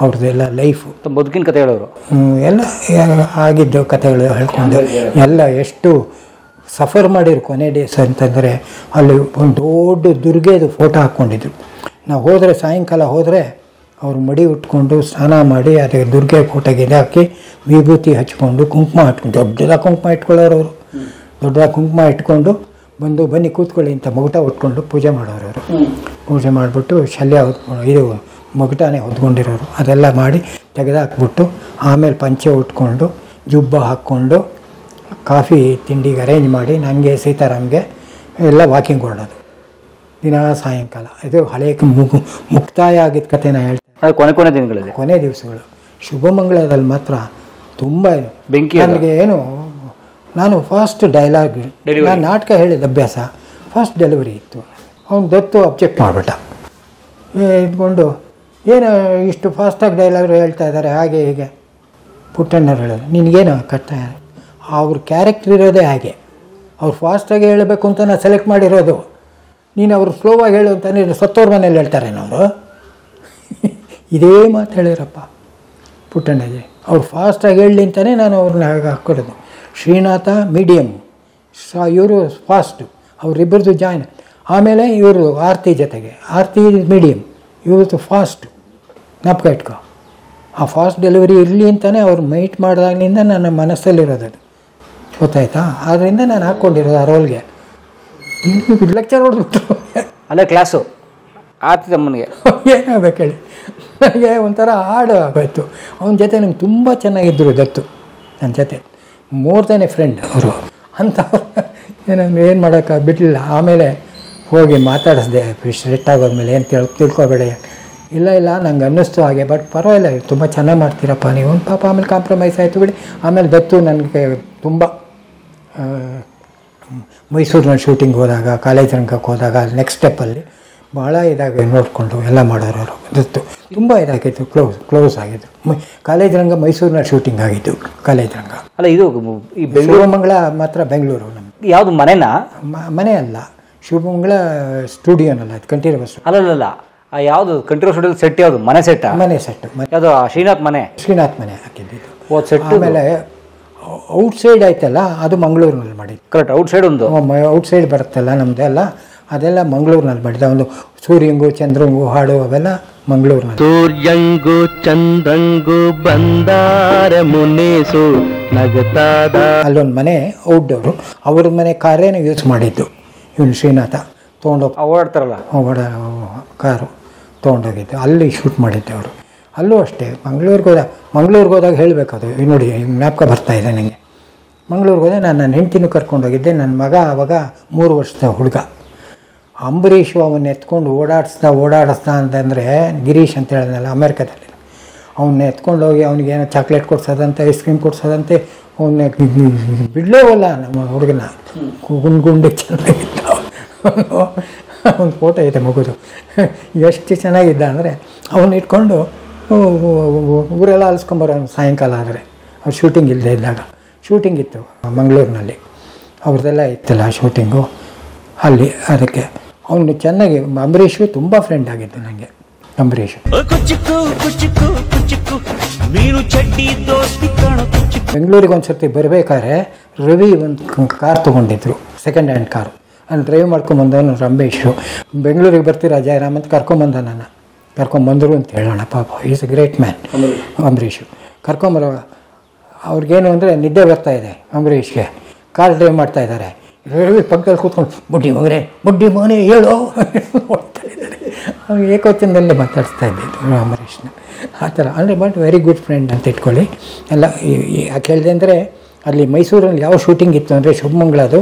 ಅವ್ರದ್ದೆಲ್ಲ ಲೈಫು, ಬದುಕಿನ ಕತೆ ಹೇಳೋರು, ಎಲ್ಲ ಆಗಿದ್ದು ಕತೆಗಳು ಹೇಳ್ಕೊಂಡು ಎಲ್ಲ ಎಷ್ಟು ಸಫರ್ ಮಾಡಿದ್ರು ಕೊನೆ ಡೇಸ್ ಅಂತಂದರೆ. ಅಲ್ಲಿ ಒಂದು ದೊಡ್ಡ ದುರ್ಗೆದು ಫೋಟೋ ಹಾಕ್ಕೊಂಡಿದ್ರು. ನಾವು ಹೋದರೆ ಸಾಯಂಕಾಲ ಹೋದರೆ ಅವರು ಮಡಿ ಉಟ್ಕೊಂಡು ಸ್ನಾನ ಮಾಡಿ ಅದಕ್ಕೆ ದುರ್ಗೆ ಫೋಟೋಗೆ ಹಾಕಿ ವಿಭೂತಿ ಹಚ್ಕೊಂಡು ಕುಂಕುಮ ಹಚ್ಕೊಂಡು, ದೊಡ್ಡದಾಗಿ ಕುಂಕುಮ ಇಟ್ಕೊಳ್ಳೋರು ಅವರು. ದೊಡ್ಡದಾಗಿ ಕುಂಕುಮ ಇಟ್ಕೊಂಡು ಬಂದು ಬನ್ನಿ ಕೂತ್ಕೊಳ್ಳಿ ಅಂತ ಮಗುಟ ಉಟ್ಕೊಂಡು ಪೂಜೆ ಮಾಡೋರು ಅವರು. ಪೂಜೆ ಮಾಡಿಬಿಟ್ಟು ಶಲ್ಯ ಇದು ಮಗುಟಾನೆ ಹೊದ್ಕೊಂಡಿರೋರು, ಅದೆಲ್ಲ ಮಾಡಿ ತೆಗೆದಾಕ್ಬಿಟ್ಟು ಆಮೇಲೆ ಪಂಚೆ ಉಟ್ಕೊಂಡು ಜುಬ್ಬ ಹಾಕ್ಕೊಂಡು ಕಾಫಿ ತಿಂಡಿಗೆ ಅರೇಂಜ್ ಮಾಡಿ ನನಗೆ ಸೀತಾರಾಮ್ಗೆ ಎಲ್ಲ ವಾಕಿಂಗ್ ಹೊರಡೋದು ದಿನ ಸಾಯಂಕಾಲ. ಇದು ಹಳೆ ಮುಕ್ತಾಯ ಆಗಿದ್ದ ಕಥೆನ ಹೇಳ್ತಾರೆ. ಅದು ಕೊನೆ ದಿನಗಳಲ್ಲಿ, ಕೊನೆ ದಿವಸಗಳು ಶುಭಮಂಗಳದಲ್ಲಿ ಮಾತ್ರ ತುಂಬ ಬೆಂಕಿ. ನನಗೆ ಏನು, ನಾನು ಫಸ್ಟ್ ಡೈಲಾಗ್, ನಾನು ನಾಟಕ ಹೇಳಿದ ಅಭ್ಯಾಸ, ಫಸ್ಟ್ ಡೆಲಿವರಿ ಇತ್ತು. ಅವ್ನು ದತ್ತು ಅಬ್ಜೆಕ್ಟ್ ಮಾಡಿಬಿಟ್ಟ. ಇದ್ಕೊಂಡು ಏನು ಇಷ್ಟು ಫಾಸ್ಟಾಗಿ ಡೈಲಾಗ್ ಹೇಳ್ತಾ ಇದ್ದಾರೆ ಹಾಗೆ ಹೀಗೆ. ಪುಟ್ಟಣ್ಣವ್ರು ಹೇಳೋದು, ನಿನಗೇನು ಕಟ್ಟ, ಅವ್ರ ಕ್ಯಾರೆಕ್ಟರ್ ಇರೋದೇ ಹಾಗೆ. ಅವ್ರು ಫಾಸ್ಟಾಗಿ ಹೇಳಬೇಕು ಅಂತ ನಾನು ಸೆಲೆಕ್ಟ್ ಮಾಡಿರೋದು. ನೀನು ಅವರು ಸ್ಲೋವಾಗಿ ಹೇಳು ಅಂತಾನೆ ಸತ್ತೋರ್ ಮನೇಲಿ ಹೇಳ್ತಾರೇನವರು. ಇದೇ ಮಾತು ಹೇಳಿರಪ್ಪ ಪುಟ್ಟಣ್ಣಗೆ. ಅವ್ರು ಫಾಸ್ಟಾಗಿ ಹೇಳಲಿ ಅಂತಲೇ ನಾನು ಅವ್ರನ್ನ ಹಾಕ್ಕೊಡೋದು. ಶ್ರೀನಾಥ ಮೀಡಿಯಮ್, ಇವರು ಫಾಸ್ಟು, ಅವರಿಬ್ಬರದು ಜಾಯ್ನ್. ಆಮೇಲೆ ಇವರು ಆರತಿ ಜೊತೆಗೆ, ಆರತಿ ಮೀಡಿಯಮ್, ಇವ್ರದ್ದು ಫಾಸ್ಟು. ಜ್ಞಾಪಕ ಇಟ್ಕೊ. ಆ ಫಾಸ್ಟ್ ಡೆಲಿವರಿ ಇರಲಿ ಅಂತಲೇ ಅವ್ರು ಮೈಟ್ ಮಾಡಿದಾಗಲಿಂದ ನನ್ನ ಮನಸ್ಸಲ್ಲಿರೋದು, ಗೊತ್ತಾಯ್ತಾ? ಆದ್ದರಿಂದ ನಾನು ಹಾಕ್ಕೊಂಡಿರೋದು ಆ ರೋಲ್ಗೆ. ಲೆಕ್ಚರ್ ಹೊಡೆದ್ಬಿಟ್ಟು ಅಲ್ಲೇ ಕ್ಲಾಸು ಆರ್ತಿದಮ್ಮನಿಗೆ ಏನಾಗಬೇಕು ಹೇಳಿ. ನನಗೆ ಒಂಥರ ಹಾಡು ಆಗೋಯ್ತು. ಅವನ ಜೊತೆ ನಂಗೆ ತುಂಬ ಚೆನ್ನಾಗಿದ್ದರು ದತ್ತು, ನನ್ನ ಜೊತೆ ಮೋರ್ ದೆನ್ ಎ ಫ್ರೆಂಡ್ ಅವರು. ಅಂಥವ್ರು ಏನು ಮಾಡೋಕ್ಕೆ ಬಿಡಲಿಲ್ಲ. ಆಮೇಲೆ ಹೋಗಿ ಮಾತಾಡಿಸ್ದೆ, ಸ್ಟ್ರೆಟ್ ಆಗೋದ್ಮೇಲೆ ಏನು ತಿಳ್ಕೊಬೇಡಿ. ಇಲ್ಲ ನಂಗೆ ಅನ್ನಿಸ್ತು ಹಾಗೆ, ಬಟ್ ಪರವಾಗಿಲ್ಲ, ತುಂಬ ಚೆನ್ನಾಗಿ ಮಾಡ್ತೀರಪ್ಪ ನೀವು ಪಾಪ. ಆಮೇಲೆ ಕಾಂಪ್ರಮೈಸ್ ಆಯಿತು ಬಿಡಿ. ಆಮೇಲೆ ದತ್ತು ನನಗೆ ತುಂಬ ಮೈಸೂರಿನಲ್ಲಿ ಶೂಟಿಂಗ್ ಹೋದಾಗ, ಕಾಲೇಜ್ ರಂಗಕ್ಕೆ ಹೋದಾಗ ನೆಕ್ಸ್ಟ್ ಸ್ಟೆಪ್ಪಲ್ಲಿ ಭಾಳ ಇದಾಗಿ ನೋಡಿಕೊಂಡು ಎಲ್ಲ ಮಾಡೋರು ಅವರು. ದತ್ತು ತುಂಬ ಇದಾಗಿತ್ತು, ಕ್ಲೋಸ್ ಆಗಿದ್ದು. ಕಾಲೇಜ್ ರಂಗ ಮೈಸೂರಿನಲ್ಲಿ ಶೂಟಿಂಗ್ ಆಗಿದ್ದು, ಕಾಲೇಜ್ ರಂಗ. ಅಲ್ಲ, ಇದು ಈ ಶಿವಮಂಗಳ ಮಾತ್ರ ಬೆಂಗಳೂರು. ನಮ್ಗೆ ಯಾವುದು ಮನೆನಾ? ಮನೆ ಅಲ್ಲ, ಶಿವಮಂಗಳ ಸ್ಟುಡಿಯೋನಲ್ಲ, ಅದು ಕಂಠೀರವ. ಅಲ್ಲಲ್ಲ, ಯಾವುದು ಕಂಠೀರವ ಸ್ಟುಡಿಯೋ ಸೆಟ್? ಯಾವುದು ಮನೆ ಸೆಟ್? ಮನೆ ಸೆಟ್. ಯಾವುದು ಶ್ರೀನಾಥ್ ಮನೆ ಹಾಕಿದ್ದು ಸೆಟ್. ಆಮೇಲೆ ಔಟ್ಸೈಡ್ ಆಯ್ತಲ್ಲ, ಅದು ಮಂಗಳೂರಿನಲ್ಲಿ ಮಾಡಿದ್ದು. ಕರೆಕ್ಟ್, ಔಟ್ಸೈಡ್ ಒಂದು ಔಟ್ಸೈಡ್ ಬರುತ್ತಲ್ಲ ನಮ್ಮದೆಲ್ಲ, ಅದೆಲ್ಲ ಮಂಗಳೂರಿನಲ್ಲಿ ಮಾಡಿದ್ದ. ಒಂದು ಸೂರ್ಯಂಗು ಚಂದ್ರಂಗು ಹಾಡು ಅವೆಲ್ಲ ಮಂಗಳೂರಿನಲ್ಲಿ. ಸೂರ್ಯಂಗು ಚಂದ್ರಂಗು ಬಂದಾರ ಮುನೇಸು ನಗತಾದ. ಅಲ್ಲೊಂದು ಮನೆ ಔಟ್ಡೋರು, ಅವ್ರ ಮನೆ ಕಾರೇನು ಯೂಸ್ ಮಾಡಿದ್ದು ಇವನು ಶ್ರೀನಾಥ ತೊಗೊಂಡೋಗಿ ಓಡಾಡ್ತಾರಲ್ಲ, ಕಾರು ತೊಗೊಂಡೋಗಿದ್ದು. ಅಲ್ಲಿ ಶೂಟ್ ಮಾಡಿದ್ದೆ ಅವರು. ಅಲ್ಲೂ ಅಷ್ಟೇ ಮಂಗಳೂರಿಗೆ ಹೋದಾಗ ಹೇಳಬೇಕು ಅದು. ನೋಡಿ ಜ್ಞಾಪಕ ಬರ್ತಾಯಿದೆ ನನಗೆ. ಮಂಗಳೂರಿಗೆ ಹೋದೆ, ನಾನು ನನ್ನ ಹೆಂಡ್ತಿನೂ ಕರ್ಕೊಂಡೋಗಿದ್ದೆ. ನನ್ನ ಮಗ ಆವಾಗ 3 ವರ್ಷದ ಹುಡುಗ. ಅಂಬರೀಷು ಅವನ್ನ ಎತ್ಕೊಂಡು ಓಡಾಡಿಸ್ತಾ ಅಂತಂದರೆ, ಗಿರೀಶ್ ಅಂತ ಹೇಳಿದ್ನಲ್ಲ ಅಮೇರಿಕಾದಲ್ಲಿ, ಅವನ್ನ ಎತ್ಕೊಂಡು ಹೋಗಿ ಅವನಿಗೇನೋ ಚಾಕ್ಲೇಟ್ ಕೊಡ್ಸೋದಂತೆ, ಐಸ್ ಕ್ರೀಮ್ ಕೊಡ್ಸೋದಂತೆ. ಅವನ್ನ ಬಿಡಲೇವಲ್ಲ ನಮ್ಮ ಹುಡುಗನ, ಗುಂಡು ಚೆನ್ನಾಗಿದ್ದ. ಒಂದು ಫೋಟೋ ಇದೆ ಮಗುದು, ಎಷ್ಟು ಚೆನ್ನಾಗಿದ್ದ ಅಂದರೆ ಅವನ್ನ ಇಟ್ಕೊಂಡು ಊರೆಲ್ಲ ಅಲಿಸ್ಕೊಂಬರೋ ಸಾಯಂಕಾಲ ಆದರೆ. ಅವ್ರು ಶೂಟಿಂಗ್ ಇಲ್ಲದೆ ಇದ್ದಾಗ, ಶೂಟಿಂಗ್ ಇತ್ತು ಮಂಗಳೂರಿನಲ್ಲಿ, ಅವ್ರದ್ದೆಲ್ಲ ಇತ್ತಲ್ಲ ಶೂಟಿಂಗು ಅಲ್ಲಿ. ಅದಕ್ಕೆ ಅವನು ಚೆನ್ನಾಗಿ, ಅಂಬರೀಷು ತುಂಬ ಫ್ರೆಂಡ್ ಆಗಿದ್ದು ನನಗೆ ಅಂಬರೀಷು. ಬೆಂಗಳೂರಿಗೆ ಒಂದು ಸರ್ತಿ ಬರಬೇಕಾದ್ರೆ ರವಿ ಒಂದು ಕಾರ್ ತೊಗೊಂಡಿದ್ರು, ಸೆಕೆಂಡ್ ಹ್ಯಾಂಡ್ ಕಾರು. ನಾನು ಡ್ರೈವ್ ಮಾಡ್ಕೊಂಬಂದವನು ರಮೇಶು. ಬೆಂಗಳೂರಿಗೆ ಬರ್ತೀರಾ ಜಯರಾಮ್ ಅಂತ ಕರ್ಕೊಂಬಂದರು ಅಂತ ಹೇಳೋಣ. ಪಾಪ is a great man Ambareesh. ಕರ್ಕೊಂಬರೋ ಅವ್ರಿಗೇನು ಅಂದರೆ ನಿದ್ದೆ ಬರ್ತಾಯಿದೆ ಅಂಬರೀಷ್ಗೆ. ಕಾರ್ ಡ್ರೈವ್ ಮಾಡ್ತಾಯಿದ್ದಾರೆ. ರವಿ ಪಕ್ಕದಲ್ಲಿ ಕೂತ್ಕೊಂಡು ಬುಡ್ಡಿ ಮಗನೇ ಹೇಳೋ ನೋಡ್ತಾ ಇದ್ದಾರೆ. ಅವ್ರು ಏಕವಚನದಲ್ಲೇ ಮಾತಾಡಿಸ್ತಾ ಇದ್ದಿದ್ದು ಅಂಬರೀಷ್ನ. ಆ ಥರ ಅಂದರೆ ಬಟ್ ವೆರಿ ಗುಡ್ ಫ್ರೆಂಡ್ ಅಂತ ಇಟ್ಕೊಳ್ಳಿ. ಎಲ್ಲ ಯಾಕೆ ಹೇಳಿದೆ ಅಂದರೆ, ಅಲ್ಲಿ ಮೈಸೂರಲ್ಲಿ ಯಾವ ಶೂಟಿಂಗ್ ಇತ್ತು ಅಂದರೆ ಶುಭಮಂಗಳದು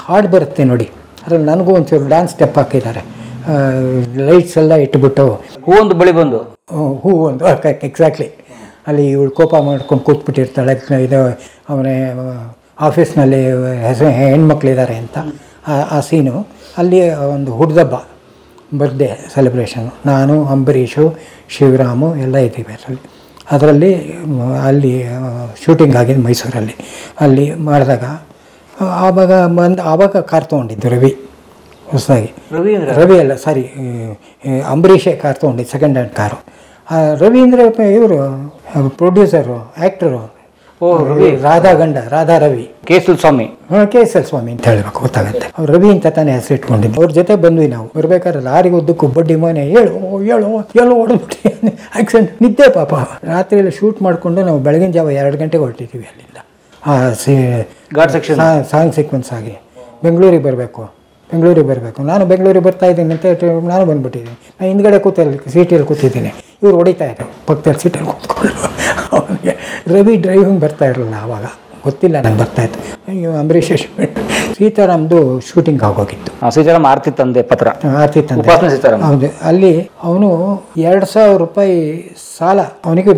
ಹಾಡು ಬರುತ್ತೆ ನೋಡಿ, ಅದ್ರಲ್ಲಿ ನನಗೂ ಒಂಚೂರು ಡ್ಯಾನ್ಸ್ ಸ್ಟೆಪ್ ಹಾಕಿದ್ದಾರೆ. ಲೈಟ್ಸ್ ಎಲ್ಲ ಇಟ್ಬಿಟ್ಟು ಹೂವೊಂದು ಬಳಿ ಬಂದು ಹೂವೊಂದು ಎಕ್ಸಾಕ್ಟ್ಲಿ ಅಲ್ಲಿ ಇವಳು ಕೋಪ ಮಾಡ್ಕೊಂಡು ಕೂತ್ಬಿಟ್ಟಿರ್ತಾಳೆ. ಇದು ಅವನೇ ಆಫೀಸ್ನಲ್ಲಿ ಹೆಣ್ಮಕ್ಳಿದ್ದಾರೆ ಅಂತ ಆ ಸೀನು. ಅಲ್ಲಿ ಒಂದು ಹುಡ್ದಬ್ಬ ಬರ್ಡೇ ಸೆಲೆಬ್ರೇಷನ್ನು. ನಾನು, ಅಂಬರೀಷು, ಶಿವರಾಮು ಎಲ್ಲ ಇದ್ದೀವಿ ಅದರಲ್ಲಿ. ಅಲ್ಲಿ ಶೂಟಿಂಗ್ ಆಗಿದ್ದು ಮೈಸೂರಲ್ಲಿ. ಅಲ್ಲಿ ಮಾಡಿದಾಗ ಆವಾಗ ಕಾರ್ ತೊಗೊಂಡಿದ್ದು ರವಿ ಹೊಸದಾಗಿ. ರವಿ ಅಲ್ಲ, ಸಾರಿ, ಅಂಬರೀಷೇ ಕಾರ್ ತೊಗೊಂಡಿದ್ದು, ಸೆಕೆಂಡ್ ಹ್ಯಾಂಡ್ ಕಾರು. ರವಿ ಅಂದರೆ ಇವರು ಪ್ರೊಡ್ಯೂಸರು, ಆ್ಯಕ್ಟರು. ರಾಧಾ ಗಂಡ, ರಾಧಾ ರವಿ, KSL ಸ್ವಾಮಿ. KSL ಸ್ವಾಮಿ ಅಂತ ಹೇಳಬೇಕು, ಗೊತ್ತಾಗುತ್ತೆ. ಅವ್ರು ರವಿ ಅಂತ ತಾನೇ ಹೆಸರು ಇಟ್ಕೊಂಡಿದ್ದು. ಅವ್ರ ಜೊತೆ ಬಂದ್ವಿ ನಾವು. ಬರ್ಬೇಕಾದ್ರೆ ಲಾರಿಗೆ ಉದ್ದಕ್ಕೂ ಬಡ್ಡಿ ಮನೆ ಹೇಳು ಹೊಡೆದ್ಬಿಟ್ಟು ಆಕ್ಸಿಡೆಂಟ್. ನಿದ್ದೆ ಪಾಪ. ರಾತ್ರಿಯಲ್ಲಿ ಶೂಟ್ ಮಾಡಿಕೊಂಡು ನಾವು ಬೆಳಗಿನ ಜಾವ 2 ಗಂಟೆಗೆ ಹೊರಟಿದ್ದೀವಿ ಅಲ್ಲಿಂದ. ಸಾಂಗ್ ಸೀಕ್ವೆನ್ಸ್ ಆಗಿ ಬೆಂಗಳೂರಿಗೆ ಬರಬೇಕು. ನಾನು ಬೆಂಗಳೂರಿಗೆ ಬರ್ತಾ ಇದ್ದೀನಿ ಅಂತ ನಾನು ಬಂದುಬಿಟ್ಟಿದ್ದೀನಿ. ನಾನು ಹಿಂದ್ಗಡೆ ಸೀಟಲ್ಲಿ ಕೂತಿದ್ದೀನಿ. ಇವ್ರು ಹೊಡಿತಾ ಇದ್ರು ಪಕ್ಕದಲ್ಲಿ ಸೀಟಲ್ಲಿ ಕೂತ್ಕೊಂಡು. ಅವನಿಗೆ ರವಿ ಡ್ರೈವಿಂಗ್ ಬರ್ತಾ ಇರಲಿಲ್ಲ ಆವಾಗ, ಗೊತ್ತಿಲ್ಲ ನಂಗೆ ಬರ್ತಾಯಿತ್ತು. ಅಂಬರೀಷ್ ಸೀತಾರಾಮ್ದು ಶೂಟಿಂಗ್ ಆಗೋಗಿತ್ತು. ಸೀತಾರಾಮ್ ಆರ್ತಿ ತಂದೆ ಪತ್ರ, ಆರ್ತಿ ತಂದೆ. ಹೌದು. ಅಲ್ಲಿ ಅವನು 2,000 ರೂಪಾಯಿ ಸಾಲ ಅವನಿಗೆ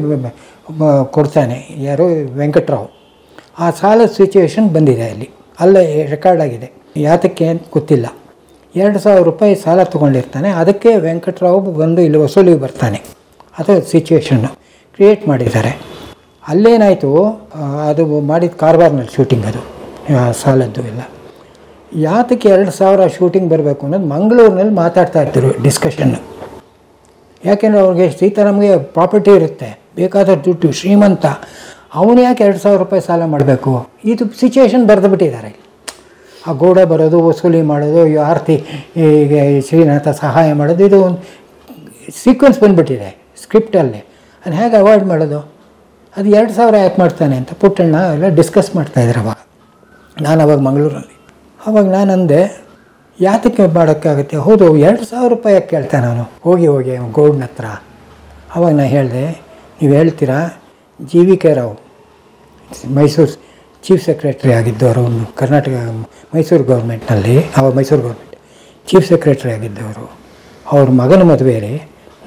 ಕೊಡ್ತಾನೆ, ಯಾರು, ವೆಂಕಟರಾವ್. ಆ ಸಾಲದ ಸಿಚುವೇಶನ್ ಬಂದಿದೆ ಅಲ್ಲೇ ರೆಕಾರ್ಡ್ ಆಗಿದೆ. ಯಾತಕ್ಕೆ ಅಂತ ಗೊತ್ತಿಲ್ಲ. 2,000 ರೂಪಾಯಿ ಸಾಲ ತೊಗೊಂಡಿರ್ತಾನೆ. ಅದಕ್ಕೆ ವೆಂಕಟರಾವ್ ಬಂದು ಇಲ್ಲಿ ವಸೂಲಿಗೆ ಬರ್ತಾನೆ. ಅದು ಸಿಚುವೇಶನ್ನು ಕ್ರಿಯೇಟ್ ಮಾಡಿದ್ದಾರೆ. ಅಲ್ಲೇನಾಯಿತು, ಅದು ಮಾಡಿದ ಕಾರ್ವಾರ್ನಲ್ಲಿ ಶೂಟಿಂಗ್, ಅದು ಸಾಲದ್ದು ಎಲ್ಲ. ಯಾತಕ್ಕೆ 2,000 ಶೂಟಿಂಗ್ ಬರಬೇಕು ಅನ್ನೋದು ಮಂಗಳೂರಿನಲ್ಲಿ ಮಾತಾಡ್ತಾ ಇರ್ತಾರೆ ಡಿಸ್ಕಷನ್ನು. ಯಾಕೆಂದರೆ ಅವ್ರಿಗೆ ಸೀತಾರಾಮ್ಗೆ ಪ್ರಾಪರ್ಟಿ ಇರುತ್ತೆ, ಬೇಕಾದ ದುಡ್ಡು, ಶ್ರೀಮಂತ. ಅವನು ಯಾಕೆ 2,000 ರೂಪಾಯಿ ಸಾಲ ಮಾಡಬೇಕು? ಇದು ಸಿಚುವೇಶನ್ ಬರೆದು ಬಿಟ್ಟಿದ್ದಾರೆ. ಆ ಗೌಡ ಬರೋದು, ವಸೂಲಿ ಮಾಡೋದು, ಆರ್ತಿ ಈಗ ಶ್ರೀನಾಥ ಸಹಾಯ ಮಾಡೋದು, ಇದು ಒಂದು ಸೀಕ್ವೆನ್ಸ್ ಬಂದುಬಿಟ್ಟಿದೆ ಸ್ಕ್ರಿಪ್ಟಲ್ಲಿ. ಅದು ಹೇಗೆ ಅವಾಯ್ಡ್ ಮಾಡೋದು? ಅದು 2,000 ಯಾಕೆ ಮಾಡ್ತಾನೆ ಅಂತ ಪುಟ್ಟಣ್ಣ ಎಲ್ಲ ಡಿಸ್ಕಸ್ ಮಾಡ್ತಾಯಿದ್ರು ಅವಾಗ. ನಾನು ಅವಾಗ ಮಂಗಳೂರಲ್ಲಿ. ಅವಾಗ ನಾನು ಅಂದೆ, ಯಾತಕ್ಕೆ ಮಾಡೋಕ್ಕಾಗುತ್ತೆ? ಹೌದು, 2,000 ರೂಪಾಯಿ ಯಾಕೆ ಕೇಳ್ತಾನೆ ನಾನು? ಹೋಗಿ ಗೌಡ್ನ ಹತ್ರ. ಅವಾಗ ನಾನು ಹೇಳಿದೆ, ನೀವು ಹೇಳ್ತೀರಾ, GVK Rao Mysuru chief secretary ಆಗಿದ್ದವರು, ಕರ್ನಾಟಕ ಮೈಸೂರು ಗೌರ್ಮೆಂಟ್ನಲ್ಲಿ, ಅವಾಗ ಮೈಸೂರು ಗೌರ್ಮೆಂಟ್ ಚೀಫ್ ಸೆಕ್ರೆಟ್ರಿ ಆಗಿದ್ದವರು. ಅವ್ರ ಮಗನ ಮದುವೆ ರೀ,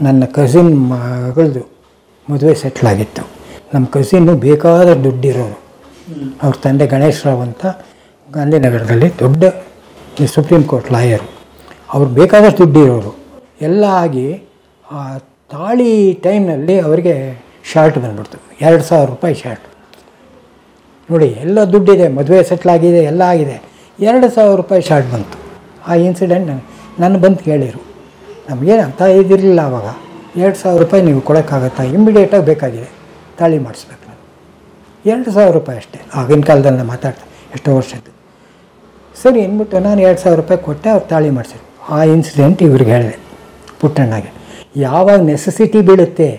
ನನ್ನ ಕಸಿನ್ ಮಗಳದು ಮದುವೆ ಸೆಟ್ಲಾಗಿತ್ತು. ನಮ್ಮ ಕಸಿನ್ನು ಬೇಕಾದ ದುಡ್ಡಿರೋರು. ಅವ್ರ ತಂದೆ ಗಣೇಶ್ ರಾವ್ ಅಂತ ಗಾಂಧಿನಗರದಲ್ಲಿ ದೊಡ್ಡ ಸುಪ್ರೀಂ ಕೋರ್ಟ್ ಲಾಯರು. ಅವ್ರು ಬೇಕಾದಷ್ಟು ದುಡ್ಡಿರೋರು ಎಲ್ಲ ಆಗಿ ಆ ತಾಳಿ ಟೈಮ್ನಲ್ಲಿ ಅವರಿಗೆ ಶಾರ್ಟ್ ಬಂದ್ಬಿಡ್ತು. 2,000 ರೂಪಾಯಿ ಶಾರ್ಟ್. ನೋಡಿ, ಎಲ್ಲ ದುಡ್ಡಿದೆ, ಮದುವೆ ಸೆಟ್ಲಾಗಿದೆ, ಎಲ್ಲ ಆಗಿದೆ, 2,000 ರೂಪಾಯಿ ಶಾರ್ಟ್ ಬಂತು. ಆ ಇನ್ಸಿಡೆಂಟ್ ನನ್ನ ಬಂದು ಕೇಳಿರು. ನಮಗೇನು ಅಂತ ಇದಿರಲಿಲ್ಲ ಆವಾಗ. 2,000 ರೂಪಾಯಿ ನೀವು ಕೊಡೋಕ್ಕಾಗತ್ತಾ? ಇಮ್ಮಿಡಿಯೇಟಾಗಿ ಬೇಕಾಗಿದೆ, ತಾಳಿ ಮಾಡಿಸ್ಬೇಕು. ನಾನು 2,000 ರೂಪಾಯಿ ಅಷ್ಟೇ. ಆಗಿನ ಕಾಲದಲ್ಲಿ ನಾನು ಮಾತಾಡ್ತೆ, ಎಷ್ಟೋ ವರ್ಷದ್ದು. ಸರಿ ಅಂದ್ಬಿಟ್ಟು ನಾನು 2,000 ರೂಪಾಯಿ ಕೊಟ್ಟೆ, ಅವ್ರು ತಾಳಿ ಮಾಡಿಸಿದ್ರು. ಆ ಇನ್ಸಿಡೆಂಟ್ ಇವ್ರಿಗೆ ಹೇಳಿದೆ, ಪುಟ್ಟಣ್ಣಗೆ. ಯಾವಾಗ ನೆಸೆಸಿಟಿ ಬೀಳುತ್ತೆ,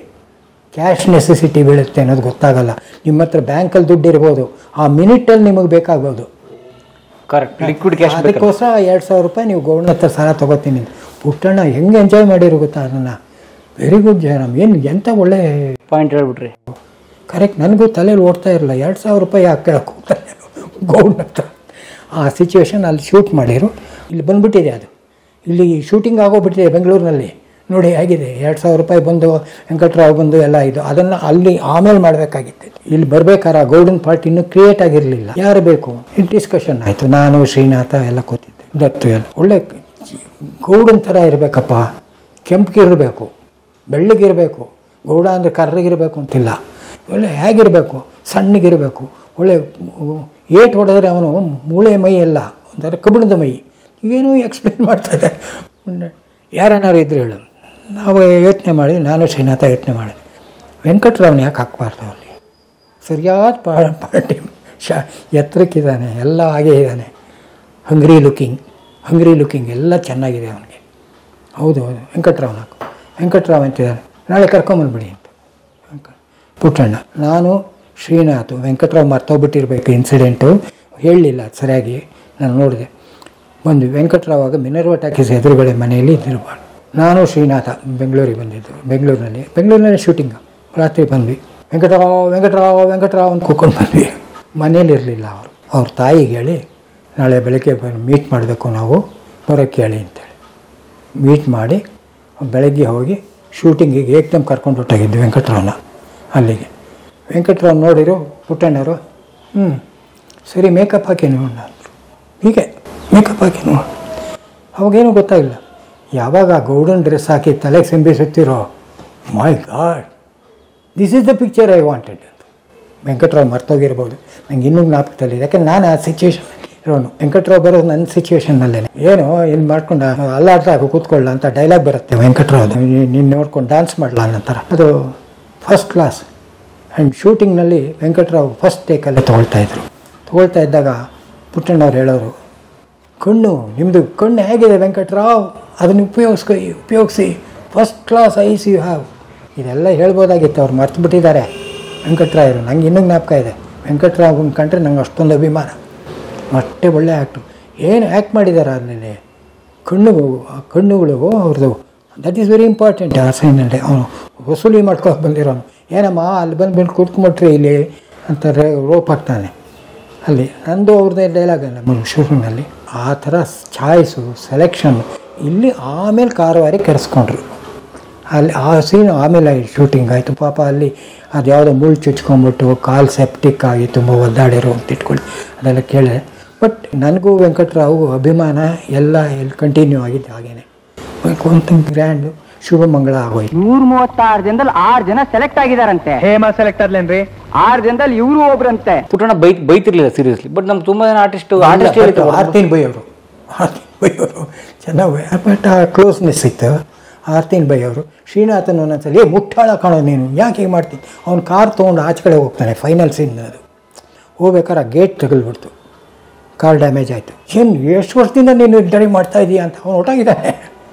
ಕ್ಯಾಶ್ ನೆಸೆಸಿಟಿ ಬೀಳುತ್ತೆ ಅನ್ನೋದು ಗೊತ್ತಾಗಲ್ಲ. ನಿಮ್ಮ ಹತ್ರ ಬ್ಯಾಂಕಲ್ಲಿ ದುಡ್ಡು ಇರ್ಬೋದು, ಆ ಮಿನಿಟಲ್ಲಿ ನಿಮಗೆ ಬೇಕಾಗ್ಬೋದು. Correct, liquid cash. ಅದಕ್ಕೋಸ್ಕರ 2,000 ರೂಪಾಯಿ ನೀವು ಗೌರ್ನ ಹತ್ರ ಸಾಲ ತೊಗೋತೀನಿ. ಪುಟ್ಟಣ್ಣ ಹೆಂಗೆ ಎಂಜಾಯ್ ಮಾಡಿರೋ ಗೊತ್ತಾ ಅದನ್ನು? ವೆರಿ ಗುಡ್ ಜಯರಾಮ್, ಎಂಥ ಒಳ್ಳೆ ಪಾಯಿಂಟ್ ಹೇಳ್ಬಿಟ್ರಿ. ಕರೆಕ್ಟ್, ನನಗೂ ತಲೆಯಲ್ಲಿ ಓಡ್ತಾ ಇರಲಿಲ್ಲ. 2,000 ರೂಪಾಯಿ ಯಾಕೆ ಕೇಳಕ್ಕೆ ಹೋಗ್ತಾನೆ ಗೌರ್ನ ಹತ್ರ. ಆ ಸಿಚುವೇಶನ್ ಅಲ್ಲಿ ಶೂಟ್ ಮಾಡಿರು. ಇಲ್ಲಿ ಬಂದುಬಿಟ್ಟಿದೆ ಅದು. ಇಲ್ಲಿ ಶೂಟಿಂಗ್ ಆಗೋಗ್ಬಿಟ್ಟಿದೆ ಬೆಂಗಳೂರಿನಲ್ಲಿ. ನೋಡಿ ಹೇಗಿದೆ, 2,000 ರೂಪಾಯಿ ಬಂದು ವೆಂಕಟರಾವ್ ಬಂದು ಎಲ್ಲ ಇದು. ಅದನ್ನು ಅಲ್ಲಿ ಆಮೇಲೆ ಮಾಡಬೇಕಾಗಿತ್ತು. ಇಲ್ಲಿ ಬರ್ಬೇಕಾದ್ರೆ ಗೌಡನ್ ಪಾರ್ಟಿ ಇನ್ನೂ ಕ್ರಿಯೇಟ್ ಆಗಿರಲಿಲ್ಲ. ಯಾರು ಬೇಕು ಡಿಸ್ಕಷನ್ ಆಯಿತು. ನಾನು, ಶ್ರೀನಾಥ ಎಲ್ಲ ಕೂತಿದ್ದೆ, ದತ್ತು ಎಲ್ಲ. ಒಳ್ಳೆ ಗೌಡನ ಥರ ಇರಬೇಕಪ್ಪ, ಕೆಂಪಗಿರಬೇಕು, ಬೆಳ್ಳಗಿರಬೇಕು. ಗೌಡ ಅಂದರೆ ಕರ್ರಗಿರಬೇಕು ಅಂತಿಲ್ಲ. ಒಳ್ಳೆ ಹೇಗಿರಬೇಕು, ಸಣ್ಣಗಿರಬೇಕು. ಒಳ್ಳೆ ಏಟು ಹೊಡೆದ್ರೆ ಅವನು ಮೂಳೆ ಮೈ ಎಲ್ಲ ಒಂಥರ ಕಬ್ಬಿಣದ ಮೈ. ಏನೂ ಎಕ್ಸ್ಪ್ಲೇನ್ ಮಾಡ್ತಾಯಿದ್ದೆ. ಯಾರನ್ನಾರು ಇದ್ರು ಹೇಳು. ನಾವು ಯೋಚನೆ ಮಾಡಿ, ನಾನು ಶ್ರೀನಾಥ ಯೋಚನೆ ಮಾಡಿದೆ, ವೆಂಕಟರಾವ್ನ ಯಾಕೆ ಹಾಕ್ಬಾರ್ದು ಅಲ್ಲಿ? ಸರಿಯಾದ ಪಾರ್ಟಿ, ಎತ್ತರಕ್ಕಿದ್ದಾನೆ, ಎಲ್ಲ ಹಾಗೇ ಇದ್ದಾನೆ. ಹಂಗ್ರಿ ಲುಕಿಂಗ್ ಎಲ್ಲ ಚೆನ್ನಾಗಿದೆ ಅವನಿಗೆ. ಹೌದು, ವೆಂಕಟರಾವ್ನ ಹಾಕು. ವೆಂಕಟರಾವ್ ಅಂತಿದ್ದಾನೆ, ನಾಳೆ ಕರ್ಕೊಂಬಂದ್ಬಿಡಿ ಅಂತ. ಪುಟ್ಟಣ್ಣ, ನಾನು, ಶ್ರೀನಾಥ್, ವೆಂಕಟರಾವ್ ಮರ್ತೋಗ್ಬಿಟ್ಟಿರ್ಬೇಕು ಇನ್ಸಿಡೆಂಟು, ಹೇಳಲಿಲ್ಲ ಸರಿಯಾಗಿ. ನಾನು ನೋಡಿದೆ. ಬಂದ್ವಿ. ವೆಂಕಟರಾವ್ ಆಗ ಮಿನರ್ವಾ ಟಾಕೀಸ್ ಎದುರುಗಡೆ ಮನೆಯಲ್ಲಿ ಇದ್ದಿರಬಾರ್ದು. ನಾನು ಶ್ರೀನಾಥ ಬೆಂಗಳೂರಿಗೆ ಬಂದಿದ್ದು. ಬೆಂಗಳೂರಿನಲ್ಲಿ ಶೂಟಿಂಗ್. ರಾತ್ರಿ ಬಂದ್ವಿ. ವೆಂಕಟರಾವ್ ಅಂತ ಕೂತ್ಕೊಂಡು ಬಂದ್ವಿ. ಮನೇಲಿ ಇರಲಿಲ್ಲ ಅವರು. ಅವ್ರ ತಾಯಿಗೆ ಹೇಳಿ, ನಾಳೆ ಬೆಳಗ್ಗೆ ಮೀಟ್ ಮಾಡಬೇಕು, ನಾವು ಬರೋಕ್ಕೆ ಹೇಳಿ ಅಂತೇಳಿ ಮೀಟ್ ಮಾಡಿ ಬೆಳಗ್ಗೆ ಹೋಗಿ ಶೂಟಿಂಗಿಗೆ ಏಕ್ದಮ್ ಕರ್ಕೊಂಡು ಹೊಟ್ಟಾಗಿದ್ದು ವೆಂಕಟರಾವ್ನ ಅಲ್ಲಿಗೆ. ವೆಂಕಟರಾವ್ ನೋಡಿರು ಪುಟ್ಟಣ್ಣರು, ಸರಿ ಮೇಕಪ್ ಹಾಕಿ ನೋಡ, ಹೀಗೆ ಮೇಕಪ್ ಹಾಕಿ ನೋಡು. ಅವಾಗೇನು ಗೊತ್ತಾಗಿಲ್ಲ. ಯಾವಾಗ ಗೌಡನ್ ಡ್ರೆಸ್ ಹಾಕಿ ತಲೆಗೆ ಸೆಂಬಿ ಸುತ್ತಿರೋ, my god, this is the picture I wanted. Venkatarao ಮರ್ತೋಗಿರ್ಬೋದು, ನಂಗೆ ಇನ್ನೂ ಜ್ಞಾಪಕದಲ್ಲಿ. ಯಾಕಂದ್ರೆ ನಾನು ಆ ಸಿಚುವೇಶನ್ ಇರೋನು. ವೆಂಕಟರಾವ್ ಬರೋದು ನನ್ನ ಸಿಚುವೇಶನ್ನಲ್ಲೇ. ಏನು ಇಲ್ಲಿ ಮಾಡ್ಕೊಂಡು ಅಲ್ಲಾಡ್ದಾಗ ಕೂತ್ಕೊಳ್ಳ ಅಂತ ಡೈಲಾಗ್ ಬರುತ್ತೆ ವೆಂಕಟರಾವ್, ನೀನು ನೋಡ್ಕೊಂಡು ಡ್ಯಾನ್ಸ್ ಮಾಡಲ ಅನ್ನೋ ಥರ. ಅದು ಫಸ್ಟ್ ಕ್ಲಾಸ್. ಆ್ಯಂಡ್ ಶೂಟಿಂಗ್ನಲ್ಲಿ ವೆಂಕಟರಾವ್ ಫಸ್ಟ್ ಟೇಕಲ್ಲೇ ತೊಗೊಳ್ತಾ ಇದ್ದಾಗ ಪುಟ್ಟಣ್ಣವ್ರು ಹೇಳೋರು, ಕಣ್ಣು ನಿಮ್ಮದು ಕಣ್ಣು ಹೇಗಿದೆ ವೆಂಕಟರಾವ್, ಅದನ್ನು ಉಪಯೋಗಿಸಿ first class eyes you have. ಇದೆಲ್ಲ ಹೇಳ್ಬೋದಾಗಿತ್ತು, ಅವ್ರು ಮರ್ತು ಬಿಟ್ಟಿದ್ದಾರೆ ವೆಂಕಟರಾಯರು. ನಂಗೆ ಇನ್ನೂ ಜ್ಞಾಪಕ ಇದೆ, ವೆಂಕಟರಾವ್ ಕಂಡ್ರೆ ನಂಗೆ ಅಷ್ಟೊಂದು ಅಭಿಮಾನ. ಅಷ್ಟೇ ಒಳ್ಳೆ ಆ್ಯಕ್ಟ್ರು. ಏನು ಆ್ಯಕ್ಟ್ ಮಾಡಿದ್ದಾರೆ ಅದರಲ್ಲಿ, ಕಣ್ಣುಗಳು ಅವ್ರದ್ದು. That is very important. ಆ ಸೈನಲ್ಲಿ ಅವನು ವಸೂಲಿ ಮಾಡ್ಕೊಂಡು ಬಂದಿರೋನು. ಏನಮ್ಮ ಅಲ್ಲಿ ಬಂದುಬಿಟ್ಟು ಕೂತ್ಕೊಂಡ್ಬಿಟ್ರಿ ಇಲ್ಲಿ ಅಂತ ರೋಪ್ ಹಾಕ್ತಾನೆ. ಅಲ್ಲಿ ನಂದು ಅವ್ರದ್ದೇ ಡೈಲಾಗ್ ಅಲ್ಲ ಶೂಟಿಂಗ್ನಲ್ಲಿ. ಆ ಥರ ಚಾಯ್ಸು ಸೆಲೆಕ್ಷನ್ನು ಇಲ್ಲಿ ಆಮೇಲೆ ಕಾರವಾರಿ ಕೆಡಿಸ್ಕೊಂಡ್ರು. ಅಲ್ಲಿ ಆ ಸೀನು ಆಮೇಲೆ ಶೂಟಿಂಗ್ ಆಯಿತು. ಪಾಪ ಅಲ್ಲಿ ಅದು ಯಾವುದೋ ಮುಳ್ಳು ಚುಚ್ಕೊಂಡ್ಬಿಟ್ಟು ಕಾಲು ಸೆಪ್ಟಿಕ್ ಆಗಿ ತುಂಬ ಒದ್ದಾಡಿರೋ ಅಂತ ಇಟ್ಕೊಳ್ಳಿ, ಅದೆಲ್ಲ ಕೇಳಿದೆ. ಬಟ್ ನನಗೂ ವೆಂಕಟರಾವ್ ಅಭಿಮಾನ ಎಲ್ಲ ಎಲ್ಲಿ ಕಂಟಿನ್ಯೂ ಆಗಿದ್ದು ಹಾಗೇನೆ. ಒಂದು ಗ್ರ್ಯಾಂಡು ಶುಭಮಂಗಳ ಆಗೋಯ್ತು. 136 ಜನದಲ್ಲಿ 6 ಜನ ಸೆಲೆಕ್ಟ್ ಆಗಿದಾರಂತೆ. ಹೇಮ ಸೆಲೆಕ್ಟ್ ಆದ್ಲೇನ್ರಿ? 6 ಜನದಲ್ಲಿ ಇವರು ಒಬ್ರಂತೆ. ಪುಟ್ಟಣ್ಣ ಬೈತಿರ್ಲಿಲ್ಲ ಸೀರಿಯಸ್ಲಿ. ಬಟ್ ನಮ್ಗೆ ತುಂಬ ಜನ ಆರ್ಟಿಸ್ಟ್ ಆರ್ತಿನ್ ಬೈ ಅವರು ಚೆನ್ನಾಗಿ, ಬಟ್ ಆ ಕ್ಲೋಸ್ನೆಸ್ ಇತ್ತು. ಆರ್ತಿನ್ ಬೈ ಅವರು. ಶ್ರೀನಾಥನ್ ಒಂದೊಂದ್ಸಲಿ ಮುಟ್ಟಾಳ ಕಾಣೋ ನೀನು ಯಾಕೆ ಹೀಗೆ ಮಾಡ್ತೀನಿ. ಅವ್ನು ಕಾರ್ ತೊಗೊಂಡು ಆಚೆ ಕಡೆ ಹೋಗ್ತಾನೆ. ಫೈನಲ್ ಸೀನ್ ಅದು ಹೋಗ್ಬೇಕಾದ್ರೆ ಗೇಟ್ ತಗಲ್ಬಿಡ್ತು, ಕಾರ್ ಡ್ಯಾಮೇಜ್ ಆಯಿತು. ಏನು ಎಷ್ಟು ವರ್ಷದಿಂದ ನೀನು ಡ್ರೈವ್ ಮಾಡ್ತಾ ಇದೀಯ ಅಂತ ಅವ್ನು ಹೊರಟಾಗಿದ್ದಾನೆ.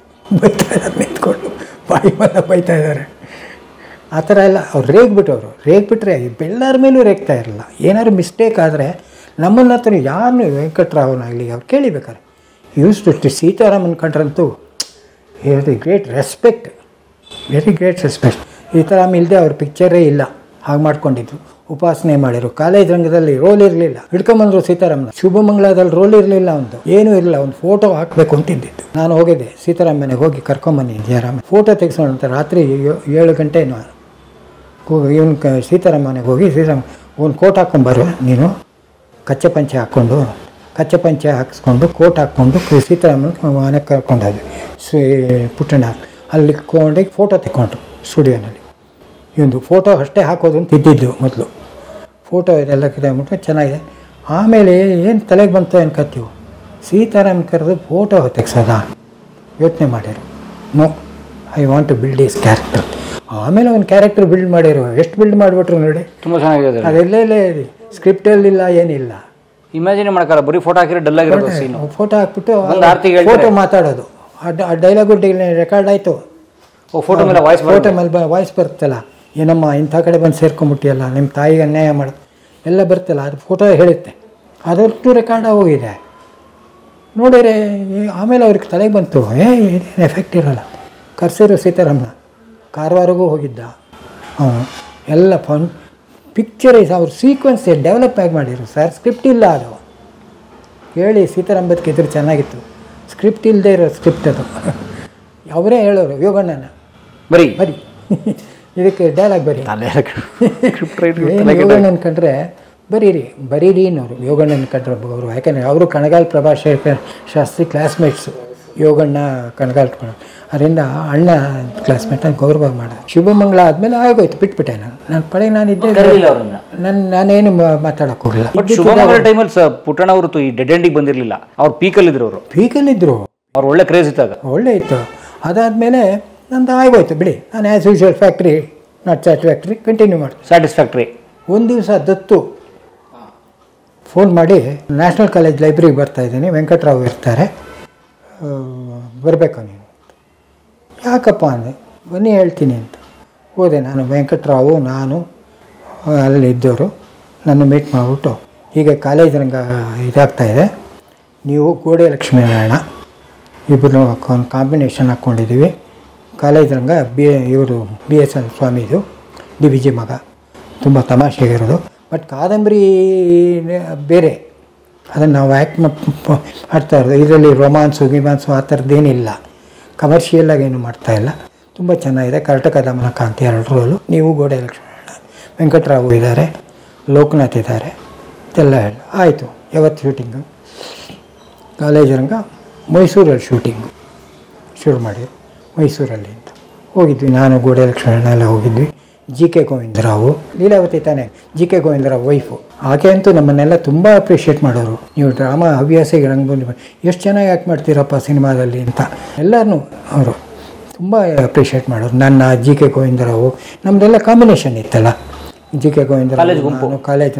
ಬೈತಾ ಇದ್ದಾರೆ, ನಿಂತ್ಕೊಂಡು ಬಾಯಿ ಬಂದ ಬೈತಾ ಇದ್ದಾರೆ. ಆ ಥರ ಎಲ್ಲ ಅವ್ರು ರೇಗ್ಬಿಟ್ರೆ ಎಲ್ಲರ ಮೇಲೂ ರೇಗ್ತಾ ಇರಲಿಲ್ಲ. ಏನಾದ್ರು ಮಿಸ್ಟೇಕ್ ಆದರೆ ನಮ್ಮನ್ನ ಹತ್ರ ಯಾರನ್ನು ವೆಂಕಟರಾವ್ನಾಗಲಿ ಅವ್ರು ಕೇಳಿಬೇಕಾರೆ ಯೂಸ್ ಟು ಸೀತಾರಾಮನ್ ಕಂಡ್ರಂತೂ ವೆರಿ ಗ್ರೇಟ್ ರೆಸ್ಪೆಕ್ಟ್. ಸೀತಾರಾಮ್ ಇಲ್ಲದೆ ಅವ್ರ ಪಿಕ್ಚರೇ ಇಲ್ಲ. ಹಾಗೆ ಮಾಡ್ಕೊಂಡಿದ್ರು. ಉಪಾಸನೆ ಮಾಡಿರು. ಕಾಲೇಜ್ ರಂಗದಲ್ಲಿ ರೋಲ್ ಇರಲಿಲ್ಲ, ಹಿಡ್ಕೊಂಬಂದ್ರು ಸೀತಾರಾಮನ. ಶುಭಮಂಗಳದಲ್ಲಿ ರೋಲ್ ಇರಲಿಲ್ಲ, ಒಂದು ಏನೂ ಇರಲಿಲ್ಲ. ಒಂದು ಫೋಟೋ ಹಾಕಬೇಕು ಅಂತಿದ್ದಿತ್ತು. ನಾನು ಹೋಗಿದ್ದೆ ಸೀತಾರಾಮ್ ಮನೆಗೆ, ಹೋಗಿ ಕರ್ಕೊಂಬಂದಿದ್ದೆ ಜಯರಾಮ. ಫೋಟೋ ತೆಗೆಸೋಣಂತ ರಾತ್ರಿ 7 ಗಂಟೆ ಇವನು ಸೀತಾರಾಮ್ ಮನೆಗೆ ಹೋಗಿ, ಸೀತಾರಾಮ್ ಒಂದು ಕೋಟ್ ಹಾಕ್ಕೊಂಬರು ನೀನು, ಕಚ್ಚೆ ಪಂಚೆ ಹಾಕಿಸ್ಕೊಂಡು ಕೋಟ್ ಹಾಕ್ಕೊಂಡು ಸೀತಾರಾಮನ ಮನೆಗೆ ಕರ್ಕೊಂಡೋದ್ವಿ. ಪುಟ್ಟಣ್ಣ ಅಲ್ಲಿ ಕೊಂಡೋಗಿ ಫೋಟೋ ತೆಕ್ಕೊಂಡ್ರು ಸ್ಟುಡಿಯೋನಲ್ಲಿ. ಒಂದು ಫೋಟೋ ಅಷ್ಟೇ ಹಾಕೋದು ಅಂತ ಇದ್ದಿದ್ದು ಮೊದಲು. ಫೋಟೋ ಇದೆಲ್ಲ ಕಿದ್ಬಿಟ್ಟು ಚೆನ್ನಾಗಿದೆ. ಆಮೇಲೆ ಏನು ತಲೆಗೆ ಬಂತು ಅನ್ಕೋತೀವಿ, ಸೀತಾರಾಮ್ ಕರೆದು ಫೋಟೋ ತೆಗ್ಸೋದ ಯೋಚನೆ ಮಾಡಿರು. No, I want to build his character. ಆಮೇಲೆ ಒಂದು ಕ್ಯಾರೆಕ್ಟರ್ ಬಿಲ್ಡ್ ಮಾಡಿರು. ಎಷ್ಟು ಬಿಲ್ಡ್ ಮಾಡಿಬಿಟ್ರು ನೋಡಿ, ತುಂಬ ಚೆನ್ನಾಗಿದೆ. ಅದೆಲ್ಲೇ ಸ್ಕ್ರಿಪ್ಟಲ್ಲಿಲ್ಲ, ಏನಿಲ್ಲ. ಇಮ್ಯಾಜಿನ್ ಮಾಡ್ಕಾರ, ಬರೀ ಫೋಟೋ ಹಾಕಿರೋ ಡಲ್ ಆಗಿರೋದು ಸೀನು. ಫೋಟೋ ಹಾಕ್ಬಿಟ್ಟು ಫೋಟೋ ಮಾತಾಡೋದು. ಆ ಡೈಲಾಗು ರೆಕಾರ್ಡ್ ಆಯಿತು. ಫೋಟೋ ಮೇಲೆ ವಾಯ್ಸ್ ಬರುತ್ತಲ್ಲ, ಏನಮ್ಮ ಇಂಥ ಕಡೆ ಬಂದು ಸೇರ್ಕೊಂಡ್ಬಿಟ್ಟಿಯಲ್ಲ, ನಿಮ್ಮ ತಾಯಿಗೆ ಅನ್ಯಾಯ ಮಾಡೋದು ಎಲ್ಲ ಬರುತ್ತಲ್ಲ, ಅದು ಫೋಟೋ ಹೇಳುತ್ತೆ. ಅದಷ್ಟು ರೆಕಾರ್ಡ್ ಆಗೋಗಿದೆ ನೋಡಿರೆ. ಆಮೇಲೆ ಅವ್ರಿಗೆ ತಲೆಗೆ ಬಂತು, ಏನು ಎಫೆಕ್ಟ್ ಇರೋಲ್ಲ. ಕರ್ಸಿರು ಸೀತಾರಾಮನ ಕಾರವಾರಗೂ ಹೋಗಿದ್ದ ಅವನು. ಎಲ್ಲ ಪಿಕ್ಚರೈಸ್ ಅವ್ರ ಸೀಕ್ವೆನ್ಸ್ ಡೆವಲಪ್ ಆಗಿ ಮಾಡಿರು ಸರ್. ಸ್ಕ್ರಿಪ್ಟ್ ಇಲ್ಲ ಅದು. ಹೇಳಿ ಸೀತಾರಾಮ್ ಬದುಕಿದ್ರು ಚೆನ್ನಾಗಿತ್ತು. ಸ್ಕ್ರಿಪ್ಟ್ ಇಲ್ಲದೆ ಇರೋ ಸ್ಕ್ರಿಪ್ಟ್ ಅದು. ಅವರೇ ಹೇಳೋರು, ಯೋಗಣ್ಣನ ಬರೀ ಇದಕ್ಕೆ ಡೈಲಾಗ್ ಬರೀ. ಯೋಗಣ್ಣನ ಕಂಡ್ರೆ ಬರೀರಿ ಅನ್ನೋರು. ಯೋಗಣ್ಣನ ಕಂಡ್ರೆ ಅವರು, ಯಾಕಂದರೆ ಅವರು ಕಣಗಾಲ್ ಪ್ರಭಾಶೇಖರ್ ಶಾಸ್ತ್ರಿ ಕ್ಲಾಸ್ಮೇಟ್ಸು. ಯೋಗಣ್ಣ ಕಣಗಾಲ್, ಅದರಿಂದ ಅಣ್ಣ ಕ್ಲಾಸ್ಮೇಟ್ ಅಂತ ಗೌರವ ಮಾಡೋದು. ಶುಭಮಂಗಳ ಆದಮೇಲೆ ಆಗೋಯ್ತು, ಬಿಟ್ಬಿಟ್ಟೆ ನಾನು ಪಡೆ. ನಾನಿದ್ದೆ, ನಾನೇನು ಮಾತಾಡೋಕೆ ಹೋಗಲಿಲ್ಲ. ಶುಭಮಂಗಳ ಟೈಮಲ್ಲಿ ಪುಟ್ಟಣ್ಣ ಅವರು ಈ ಡೆಡ್ ಎಂಡಿಗೆ ಬಂದಿರಲಿಲ್ಲ. ಅವ್ರು ಪೀಕಲ್ಲಿದ್ರು. ಅವ್ರು ಒಳ್ಳೆ ಕ್ರೇಜ್ ಇದ್ದಾಗ ಒಳ್ಳೆ ಇತ್ತು. ಅದಾದಮೇಲೆ ನಂದು ಆಗೋಯ್ತು ಬಿಡಿ. ನಾನು as usual factory, not satisfactory continue ಮಾಡ್ತೀನಿ. ಸ್ಯಾಟಿಸ್ಫ್ಯಾಕ್ಟ್ರಿ. ಒಂದು ದಿವಸ ದತ್ತು ಫೋನ್ ಮಾಡಿ, ನ್ಯಾಷನಲ್ ಕಾಲೇಜ್ ಲೈಬ್ರರಿಗೆ ಬರ್ತಾಯಿದ್ದೀನಿ, ವೆಂಕಟರಾವ್ ಇರ್ತಾರೆ, ಬರಬೇಕು ನೀನು. ಯಾಕಪ್ಪ ಅಂದೆ. ಬನ್ನಿ ಹೇಳ್ತೀನಿ ಅಂತ ಹೋದೆ. ನಾನು ವೆಂಕಟರಾವು ನಾನು ಅಲ್ಲಿದ್ದವರು ನನ್ನ ಮೀಟ್ ಮಾಡಿಬಿಟ್ಟು, ಹೀಗೆ ಕಾಲೇಜ್ ರಂಗ ಇದಾಗ್ತಾಯಿದೆ, ನೀವು ಗೋಡೆ ಲಕ್ಷ್ಮೀನಾರಾಯಣ ಇಬ್ಬರು ಒಂದು ಕಾಂಬಿನೇಷನ್ ಹಾಕ್ಕೊಂಡಿದ್ದೀವಿ. ಕಾಲೇಜ್ ರಂಗ ಇವರು BSN ಸ್ವಾಮಿದು DVG ಮಗ, ತುಂಬ ತಮಾಷೆಗಿರೋದು. ಬಟ್ ಕಾದಂಬರಿ ಬೇರೆ, ಅದನ್ನು ನಾವು ಆ್ಯಕ್ಟ್ ಮಾಡ್ತಾ ಇರೋದು. ಇದರಲ್ಲಿ ಗಿಮಾನ್ಸು ಆ ಥರದ್ದೇನಿಲ್ಲ. ಕಮರ್ಷಿಯಲ್ಲಾಗಿ ಏನು ಮಾಡ್ತಾಯಿಲ್ಲ. ತುಂಬ ಚೆನ್ನಾಗಿದೆ. ಕರ್ನಾಟಕ ದಮನ ಕಾಂತಿ 2 ರೋಲು. ನೀವು ಗೋಡೆ ಲಕ್ಷ್ಮೀನಾರಾಯಣ, ವೆಂಕಟರಾವು ಇದ್ದಾರೆ, ಲೋಕನಾಥ್ ಇದ್ದಾರೆ, ಇದೆಲ್ಲ ಹೇಳಿ ಆಯಿತು. ಯಾವತ್ತು ಶೂಟಿಂಗು? ಕಾಲೇಜ್ ರಂಗ ಮೈಸೂರಲ್ಲಿ ಶೂಟಿಂಗು. ಶುರು ಮಾಡಿದ್ರು ಮೈಸೂರಲ್ಲಿ ಅಂತ ಹೋಗಿದ್ವಿ. ನಾನು ಗೋಡೆ ಲಕ್ಷ್ಮಣ ಎಲ್ಲ ಹೋಗಿದ್ವಿ. ಜಿ ಕೆ ಗೋವಿಂದರಾವು, ಲೀಲಾವತಿ ತಾನೇ ಜಿ ಕೆ ಗೋವಿಂದರಾವ್ ವೈಫು, ಆಕೆ ಅಂತೂ ನಮ್ಮನ್ನೆಲ್ಲ ತುಂಬ ಅಪ್ರಿಷಿಯೇಟ್ ಮಾಡೋರು. ನೀವು ಡ್ರಾಮಾ ಹವ್ಯಾಸಿಗೆ ರಂಗ ಬಂದು ಎಷ್ಟು ಚೆನ್ನಾಗಿ ಆ್ಯಕ್ಟ್ ಮಾಡ್ತೀರಪ್ಪ ಸಿನಿಮಾದಲ್ಲಿ ಅಂತ ಎಲ್ಲರೂ ಅವರು ತುಂಬ ಅಪ್ರಿಷಿಯೇಟ್ ಮಾಡೋರು. ನನ್ನ ಜಿ ಕೆ ಗೋವಿಂದರಾವು ನಮ್ಮದೆಲ್ಲ ಕಾಂಬಿನೇಷನ್ ಇತ್ತಲ್ಲ. ಜಿ ಕೆ ಗೋವಿಂದರಾವ್ ಕಾಲೇಜ್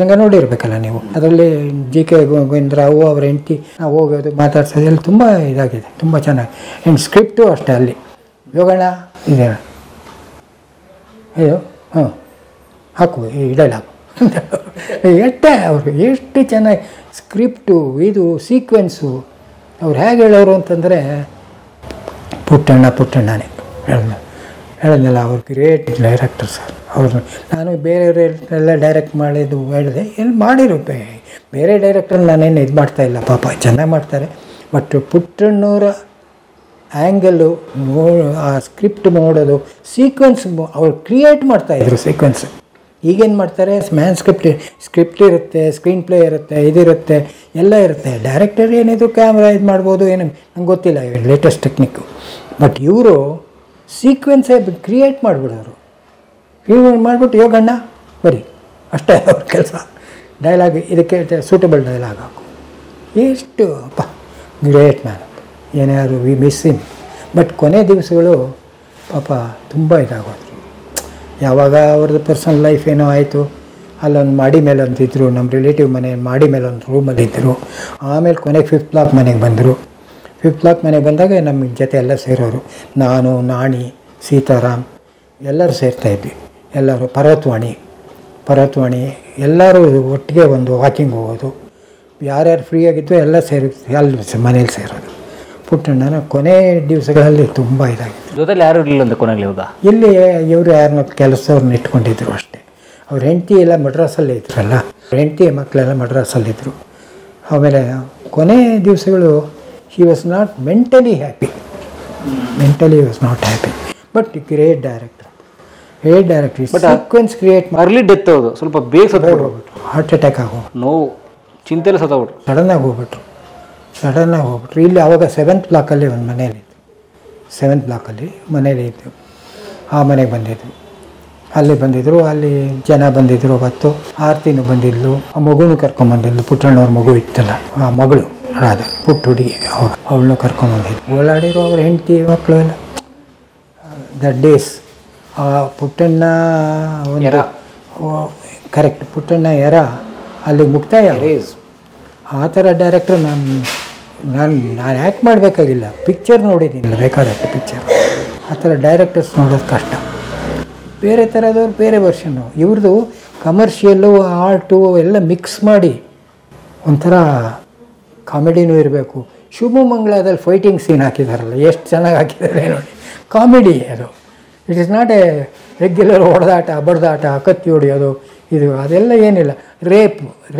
ರಂಗ ನೋಡಿರ್ಬೇಕಲ್ಲ ನೀವು. ಅದರಲ್ಲಿ ಜಿ ಕೆ ಗೋವಿಂದರಾವು ಅವ್ರ ಹೆಂಡತಿ ನಾವು ಹೋಗೋದು ಮಾತಾಡ್ಸೋದು ಎಲ್ಲ ತುಂಬ ಇದಾಗಿದೆ, ತುಂಬ ಚೆನ್ನಾಗಿ. ಆ್ಯಂಡ್ ಸ್ಕ್ರಿಪ್ಟು ಅಷ್ಟೇ ಅಲ್ಲಿ ಯೋಗಣ್ಣ ಇದೆ ಇದು ಹಾಂ ಹಾಕು ಇಡಲ್ಲ ಹಾಕು ಎಷ್ಟೇ ಅವರು ಎಷ್ಟು ಚೆನ್ನಾಗಿ ಸ್ಕ್ರಿಪ್ಟು ಇದು ಸೀಕ್ವೆನ್ಸು ಅವ್ರು ಹೇಗೆ ಹೇಳೋರು ಅಂತಂದರೆ ಪುಟ್ಟಣ್ಣನೇ ಹೇಳಿದ್ನಲ್ಲ ಅವ್ರು ಗ್ರೇಟ್ ಡೈರೆಕ್ಟರ್ ಸರ್. ಅವರು ನಾನು ಬೇರೆಯವರೆಲ್ಲ ಡೈರೆಕ್ಟ್ ಮಾಡಿದ್ದು ಹೇಳಿದೆ, ಎಲ್ಲಿ ಮಾಡಿರೋ ಬೇರೆ ಡೈರೆಕ್ಟರ್ ನಾನೇನು ಇದು ಮಾಡ್ತಾಯಿಲ್ಲ, ಪಾಪ ಚೆನ್ನಾಗಿ ಮಾಡ್ತಾರೆ. ಬಟ್ ಪುಟ್ಟಣ್ಣವರ ಆ್ಯಂಗಲ್ಲು ಆ ಸ್ಕ್ರಿಪ್ಟ್ ನೋಡೋದು ಸೀಕ್ವೆನ್ಸ್ ಅವ್ರು ಕ್ರಿಯೇಟ್ ಮಾಡ್ತಾಯಿದ್ರು ಸೀಕ್ವೆನ್ಸ್. ಈಗೇನು ಮಾಡ್ತಾರೆ ಸ್ಕ್ರಿಪ್ಟ್ ಇರುತ್ತೆ, ಸ್ಕ್ರೀನ್ ಪ್ಲೇ ಇರುತ್ತೆ, ಇದಿರುತ್ತೆ, ಎಲ್ಲ ಇರುತ್ತೆ. ಡೈರೆಕ್ಟರ್ ಏನಿದು ಕ್ಯಾಮ್ರಾ ಇದು ಮಾಡ್ಬೋದು ಏನು ನಂಗೆ ಗೊತ್ತಿಲ್ಲ ಲೇಟೆಸ್ಟ್ ಟೆಕ್ನಿಕ್ಕು. ಬಟ್ ಇವರು ಸೀಕ್ವೆನ್ಸೇ ಕ್ರಿಯೇಟ್ ಮಾಡಿಬಿಡೋರು. ಇವ್ರು ಮಾಡಿಬಿಟ್ಟು ಯೋಗಣ್ಣ ಬರೀ ಅಷ್ಟೇ ಅವ್ರ ಕೆಲಸ. ಡೈಲಾಗ್ ಇದಕ್ಕೆ ಸೂಟಬಲ್ ಡೈಲಾಗ್ ಹಾಕು, ಎಷ್ಟು ಅಪ್ಪ ಗ್ರೇಟ್ ಮ್ಯಾನ್. ಏನಾದ್ರು ವಿ ಮಿಸ್ ಇಮ್. ಬಟ್ ಕೊನೆ ದಿವಸಗಳು ಪಾಪ ತುಂಬ ಇದಾಗೋದ್ರು. ಯಾವಾಗ ಅವ್ರದ್ದು ಪರ್ಸನಲ್ ಲೈಫ್ ಏನೋ ಆಯಿತು, ಅಲ್ಲೊಂದು ಮಾಡಿ ಮೇಲೆ ಒಂದಿದ್ರು, ನಮ್ಮ ರಿಲೇಟಿವ್ ಮನೆ ಮಾಡಿ ಮೇಲೆ ಒಂದು ರೂಮಲ್ಲಿದ್ದರು. ಆಮೇಲೆ ಕೊನೆಗೆ 5th ಬ್ಲಾಕ್ ಮನೆಗೆ ಬಂದರು. 5th ಬ್ಲಾಕ್ ಮನೆಗೆ ಬಂದಾಗ ನಮ್ಮ ಜೊತೆ ಎಲ್ಲ ಸೇರೋರು, ನಾನು, ನಾಣಿ, ಸೀತಾರಾಮ್ ಎಲ್ಲರೂ ಸೇರ್ತಾಯಿದ್ವಿ. ಎಲ್ಲರೂ ಪರ್ವತವಾಣಿ ಎಲ್ಲರೂ ಒಟ್ಟಿಗೆ ಒಂದು ವಾಕಿಂಗ್ ಹೋಗೋದು. ಯಾರ್ಯಾರು ಫ್ರೀ ಆಗಿತ್ತು ಎಲ್ಲ ಅಲ್ಲಿ ಮನೇಲಿ ಸೇರೋದು. ಪುಟ್ಟಣ್ಣನ ಕೊನೆ ದಿವಸಗಳಲ್ಲಿ ತುಂಬ ಇದಾಗಿತ್ತು. ಜೊತೆಲಿ ಯಾರು ಇರಲಿಲ್ಲ ಅಂತ ಕೊನೆಯಲ್ಲಿ ಇವಾಗ ಇಲ್ಲಿ ಇವರು ಯಾರನ್ನ ಕೆಲಸವ್ರನ್ನ ಇಟ್ಕೊಂಡಿದ್ರು ಅಷ್ಟೇ. ಅವ್ರ ಹೆಂಡತಿ ಎಲ್ಲ ಮಡ್ರಾಸಲ್ಲೇ ಇದ್ರಲ್ಲ, ಹೆಂಡತಿ ಮಕ್ಕಳೆಲ್ಲ ಮಡ್ರಾಸಲ್ಲಿದ್ದರು. ಆಮೇಲೆ ಕೊನೆ ದಿವಸಗಳು he was not mentally happy, but great director. Sequence create early death ಹೋದು, ಸ್ವಲ್ಪ ಬೇಗ ಸತ್ತೋಗ್ಬಿಟ್ರು, ಹಾರ್ಟ್ ಅಟ್ಯಾಕ್ ಆಗೋ ನೋವು ಚಿಂತೆಲ್ಲ ಸತ್ತೋಗ್ಬಿಟ್ರು, ಸಡನ್ನಾಗಿ ಹೋಗ್ಬಿಟ್ರು. ಇಲ್ಲಿ ಆವಾಗ 7th ಬ್ಲಾಕಲ್ಲಿ ಒಂದು ಮನೇಲಿತ್ತು, 7th ಬ್ಲಾಕಲ್ಲಿ ಮನೇಲಿ ಇದ್ದು ಆ ಮನೆಗೆ ಬಂದಿದ್ರು. ಅಲ್ಲಿ ಜನ ಬಂದಿದ್ರು. ಅವತ್ತು ಆರ್ತಿನೂ ಬಂದಿದ್ಲು, ಆ ಮಗುನೂ ಕರ್ಕೊಂಬಂದಿದ್ಲು. ಪುಟ್ಟಣ್ಣವ್ರ ಮಗು ಇತ್ತಲ್ಲ, ಆ ಮಗಳು ರಾಧ ಪುಟ್ಟ ಹುಡುಗಿ, ಅವಳನ್ನೂ ಕರ್ಕೊಂಬಂದಿದ್ಲು. ಓಡಾಡಿರೋ ಅವ್ರ ಹೆಂಡತಿ ಮಕ್ಕಳು ಎಲ್ಲ ದ ಡೇಸ್. ಆ ಪುಟ್ಟಣ್ಣ ಒಂದು ಕರೆಕ್ಟ್ ಪುಟ್ಟಣ್ಣ ಎರ ಅಲ್ಲಿ ಮುಕ್ತಾಯ. ಆ ಥರ ಡೈರೆಕ್ಟ್ರು ನಾನು ಆ್ಯಕ್ಟ್ ಮಾಡಬೇಕಾಗಿಲ್ಲ, ಪಿಕ್ಚರ್ ನೋಡಿದ್ದೀನಿ ಬೇಕಾದಷ್ಟು ಪಿಕ್ಚರ್. ಆ ಥರ ಡೈರೆಕ್ಟರ್ಸ್ ನೋಡೋದು ಕಷ್ಟ. ಬೇರೆ ಥರದವ್ರು ಬೇರೆ ವರ್ಷನ್ನು, ಇವ್ರದ್ದು ಕಮರ್ಷಿಯಲ್ಲು ಆರ್ಟು ಎಲ್ಲ ಮಿಕ್ಸ್ ಮಾಡಿ ಒಂಥರ ಕಾಮಿಡಿನೂ ಇರಬೇಕು. ಶುಭಮಂಗಳದಲ್ಲಿ ಫೈಟಿಂಗ್ ಸೀನ್ ಹಾಕಿದಾರಲ್ಲ, ಎಷ್ಟು ಚೆನ್ನಾಗಿ ಹಾಕಿದ್ದಾರೆ ನೋಡಿ. ಕಾಮಿಡಿ ಅದು. It is not a regular ಹೊಡೆದಾಟ ಬಡ್ದಾಟ ಕತ್ತಿ ಹೊಡೆಯೋದು ಇದು ಅದೆಲ್ಲ ಏನಿಲ್ಲ.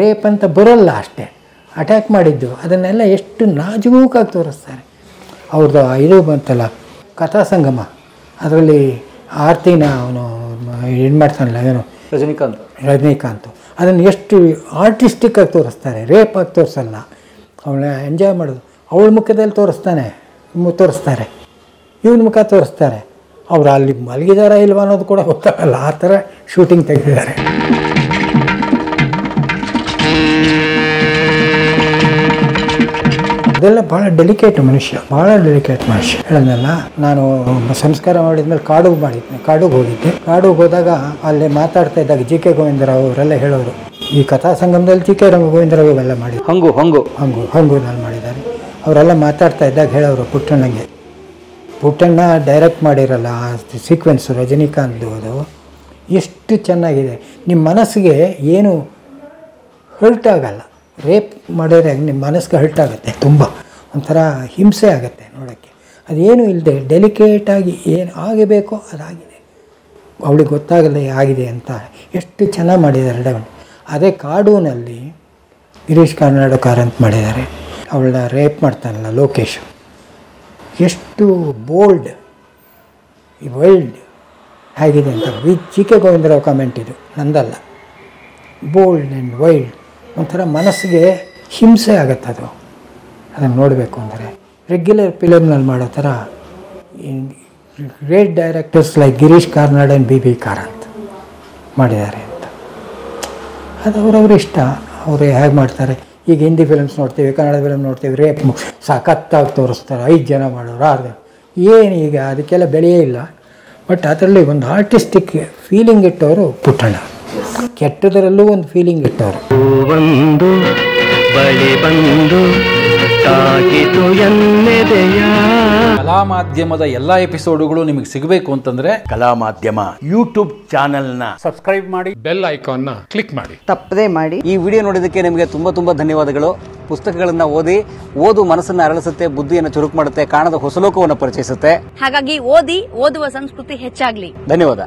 ರೇಪ್ ಅಂತ ಬರೋಲ್ಲ, ಅಷ್ಟೇ ಅಟ್ಯಾಕ್ ಮಾಡಿದ್ದು ಅದನ್ನೆಲ್ಲ ಎಷ್ಟು ನಾಜೂಕಾಗಿ ತೋರಿಸ್ತಾರೆ. ಅವ್ರದ್ದು ಇದು ಬಂತಲ್ಲ ಕಥಾ ಸಂಗಮ, ಅದರಲ್ಲಿ ಆರ್ತಿನ ಅವನು ಏನು ಮಾಡ್ತಾನಲ್ಲ ಏನು ರಜನಿಕಾಂತ್ ಅದನ್ನು ಎಷ್ಟು ಆರ್ಟಿಸ್ಟಿಕ್ಕಾಗಿ ತೋರಿಸ್ತಾರೆ. ರೇಪಾಗಿ ತೋರಿಸಲ್ಲ, ಅವಳನ್ನ ಎಂಜಾಯ್ ಮಾಡೋದು. ಅವಳ ಮುಖದಲ್ಲಿ ತೋರಿಸ್ತಾರೆ, ಇವನ ಮುಖ ತೋರಿಸ್ತಾರೆ. ಅವ್ರು ಅಲ್ಲಿ ಮಲಗಿದಾರ ಇಲ್ವ ಅನ್ನೋದು ಕೂಡ ಗೊತ್ತಾಗಲ್ಲ, ಆ ಥರ ಶೂಟಿಂಗ್ ತೆಗೆದಿದ್ದಾರೆ. ಅದೆಲ್ಲ ಭಾಳ ಡೆಲಿಕೇಟ್ ಮನುಷ್ಯ. ಹೇಳಿದ್ನಲ್ಲ, ನಾನು ಸಂಸ್ಕಾರ ಮಾಡಿದ್ಮೇಲೆ ಕಾಡುಗೆ ಹೋಗಿದ್ದೆ. ಕಾಡುಗೆ ಹೋದಾಗ ಅಲ್ಲಿ ಮಾತಾಡ್ತಾ ಇದ್ದಾಗ ಜಿ ಕೆ ಗೋವಿಂದರಾವ್ ಅವರೆಲ್ಲ ಹೇಳೋರು, ಈ ಕಥಾ ಸಂಗಮದಲ್ಲಿ ಜಿ ಕೆ ಗೋವಿಂದರಾವ್ ಎಲ್ಲ ಮಾಡಿ ಹಂಗು ನಾನು ಮಾಡಿದ್ದಾರೆ. ಅವರೆಲ್ಲ ಮಾತಾಡ್ತಾ ಇದ್ದಾಗ ಹೇಳೋರು ಪುಟ್ಟಣ್ಣ ಡೈರೆಕ್ಟ್ ಮಾಡಿರಲ್ಲ ಆ ಸೀಕ್ವೆನ್ಸು ರಜನಿಕಾಂತ್ದು, ಅದು ಎಷ್ಟು ಚೆನ್ನಾಗಿದೆ. ನಿಮ್ಮ ಮನಸ್ಸಿಗೆ ಏನು ಹರ್ಟ್ ಆಗಲ್ಲ. ರೇಪ್ ಮಾಡಿದ್ರೆ ನಿಮ್ಮ ಮನಸ್ಸಿಗೆ ಹರ್ಟ್ ಆಗುತ್ತೆ, ತುಂಬ ಒಂಥರ ಹಿಂಸೆ ಆಗುತ್ತೆ ನೋಡೋಕ್ಕೆ. ಅದೇನು ಇಲ್ಲದೆ ಡೆಲಿಕೇಟಾಗಿ ಏನು ಆಗಬೇಕೋ ಅದಾಗಿದೆ. ಅವಳಿಗೆ ಗೊತ್ತಾಗಲ್ಲ ಆಗಿದೆ ಅಂತ ಎಷ್ಟು ಚೆನ್ನಾಗಿ ಮಾಡಿದ್ದಾರೆ. ಅದೇ ಕಾಡೂನಲ್ಲಿ ಗಿರೀಶ್ ಕಾರ್ನಾಡಕರ್ ಅಂತ ಮಾಡಿದ್ದಾರೆ. ಅವಳನ್ನ ರೇಪ್ ಮಾಡ್ತಾನಲ್ಲ ಲೋಕೇಶ್, ಎಷ್ಟು ಬೋಲ್ಡ್ ವೈಲ್ಡ್ ಹೇಗಿದೆ ಅಂತ. ಜಿ ಕೆ ಗೋವಿಂದರಾವ್ ಕಾಮೆಂಟ್ ಇದು, ನಂದಲ್ಲ. ಬೋಲ್ಡ್ ಆ್ಯಂಡ್ ವೈಲ್ಡ್, ಒಂಥರ ಮನಸ್ಸಿಗೆ ಹಿಂಸೆ ಆಗುತ್ತೆ ಅದು. ಅದನ್ನು ನೋಡಬೇಕು ಅಂದರೆ ರೆಗ್ಯುಲರ್ ಫಿಲಮ್ನಲ್ಲಿ ಮಾಡೋ ಥರ great directors like Girish Karnad and B Karanth ಮಾಡಿದ್ದಾರೆ ಅಂತ. ಅದು ಅವರವ್ರ ಇಷ್ಟ, ಅವರು ಹೇಗೆ ಮಾಡ್ತಾರೆ. ಈಗ ಹಿಂದಿ ಫಿಲಮ್ಸ್ ನೋಡ್ತೀವಿ, ಕನ್ನಡ ಫಿಲಮ್ ನೋಡ್ತೀವಿ, ರೇಪ್ ಸಖತ್ತಾಗಿ ತೋರಿಸ್ತಾರೆ, 5 ಜನ ಮಾಡೋರು, 6 ಜನ, ಏನು ಈಗ ಅದಕ್ಕೆಲ್ಲ ಬೆಲೆಯೇ ಇಲ್ಲ. ಬಟ್ ಅದರಲ್ಲಿ ಒಂದು ಆರ್ಟಿಸ್ಟಿಕ್ ಫೀಲಿಂಗ್ ಇಟ್ಟವರು ಪುಟ್ಟಣ್ಣ, ಕೆಟ್ಟದರಲ್ಲೂ ಒಂದು ಫೀಲಿಂಗ್ ಇಟ್ಟವರು. ಒಂದು ಬಳಿ ಬಂದು ತಾಗಿತು ಎನ್ನೆದೆಯ. ಕಲಾ ಮಾಧ್ಯಮದ ಎಲ್ಲ ಎಪಿಸೋಡುಗಳು ನಿಮಗೆ ಸಿಗಬೇಕು ಅಂತಂದ್ರೆ ಕಲಾ ಮಾಧ್ಯಮ ಯೂಟ್ಯೂಬ್ ಚಾನೆಲ್ನ ಸಬ್ಸ್ಕ್ರೈಬ್ ಮಾಡಿ, ಬೆಲ್ ಐಕಾನ್ನ ಕ್ಲಿಕ್ ಮಾಡಿ, ತಪ್ಪದೇ ಮಾಡಿ. ಈ ವಿಡಿಯೋ ನೋಡಿದ್ದಕ್ಕೆ ನಿಮಗೆ ತುಂಬ ಧನ್ಯವಾದಗಳು. ಪುಸ್ತಕಗಳನ್ನ ಓದು ಮನಸ್ಸನ್ನು ಅರಳಿಸುತ್ತೆ, ಬುದ್ಧಿಯನ್ನು ಚುರುಕು ಮಾಡುತ್ತೆ, ಕಾಣದ ಹೊಸ ಲೋಕವನ್ನು ಪರಿಚಯಿಸುತ್ತೆ. ಹಾಗಾಗಿ ಓದುವ ಸಂಸ್ಕೃತಿ ಹೆಚ್ಚಾಗ್ಲಿ. ಧನ್ಯವಾದ.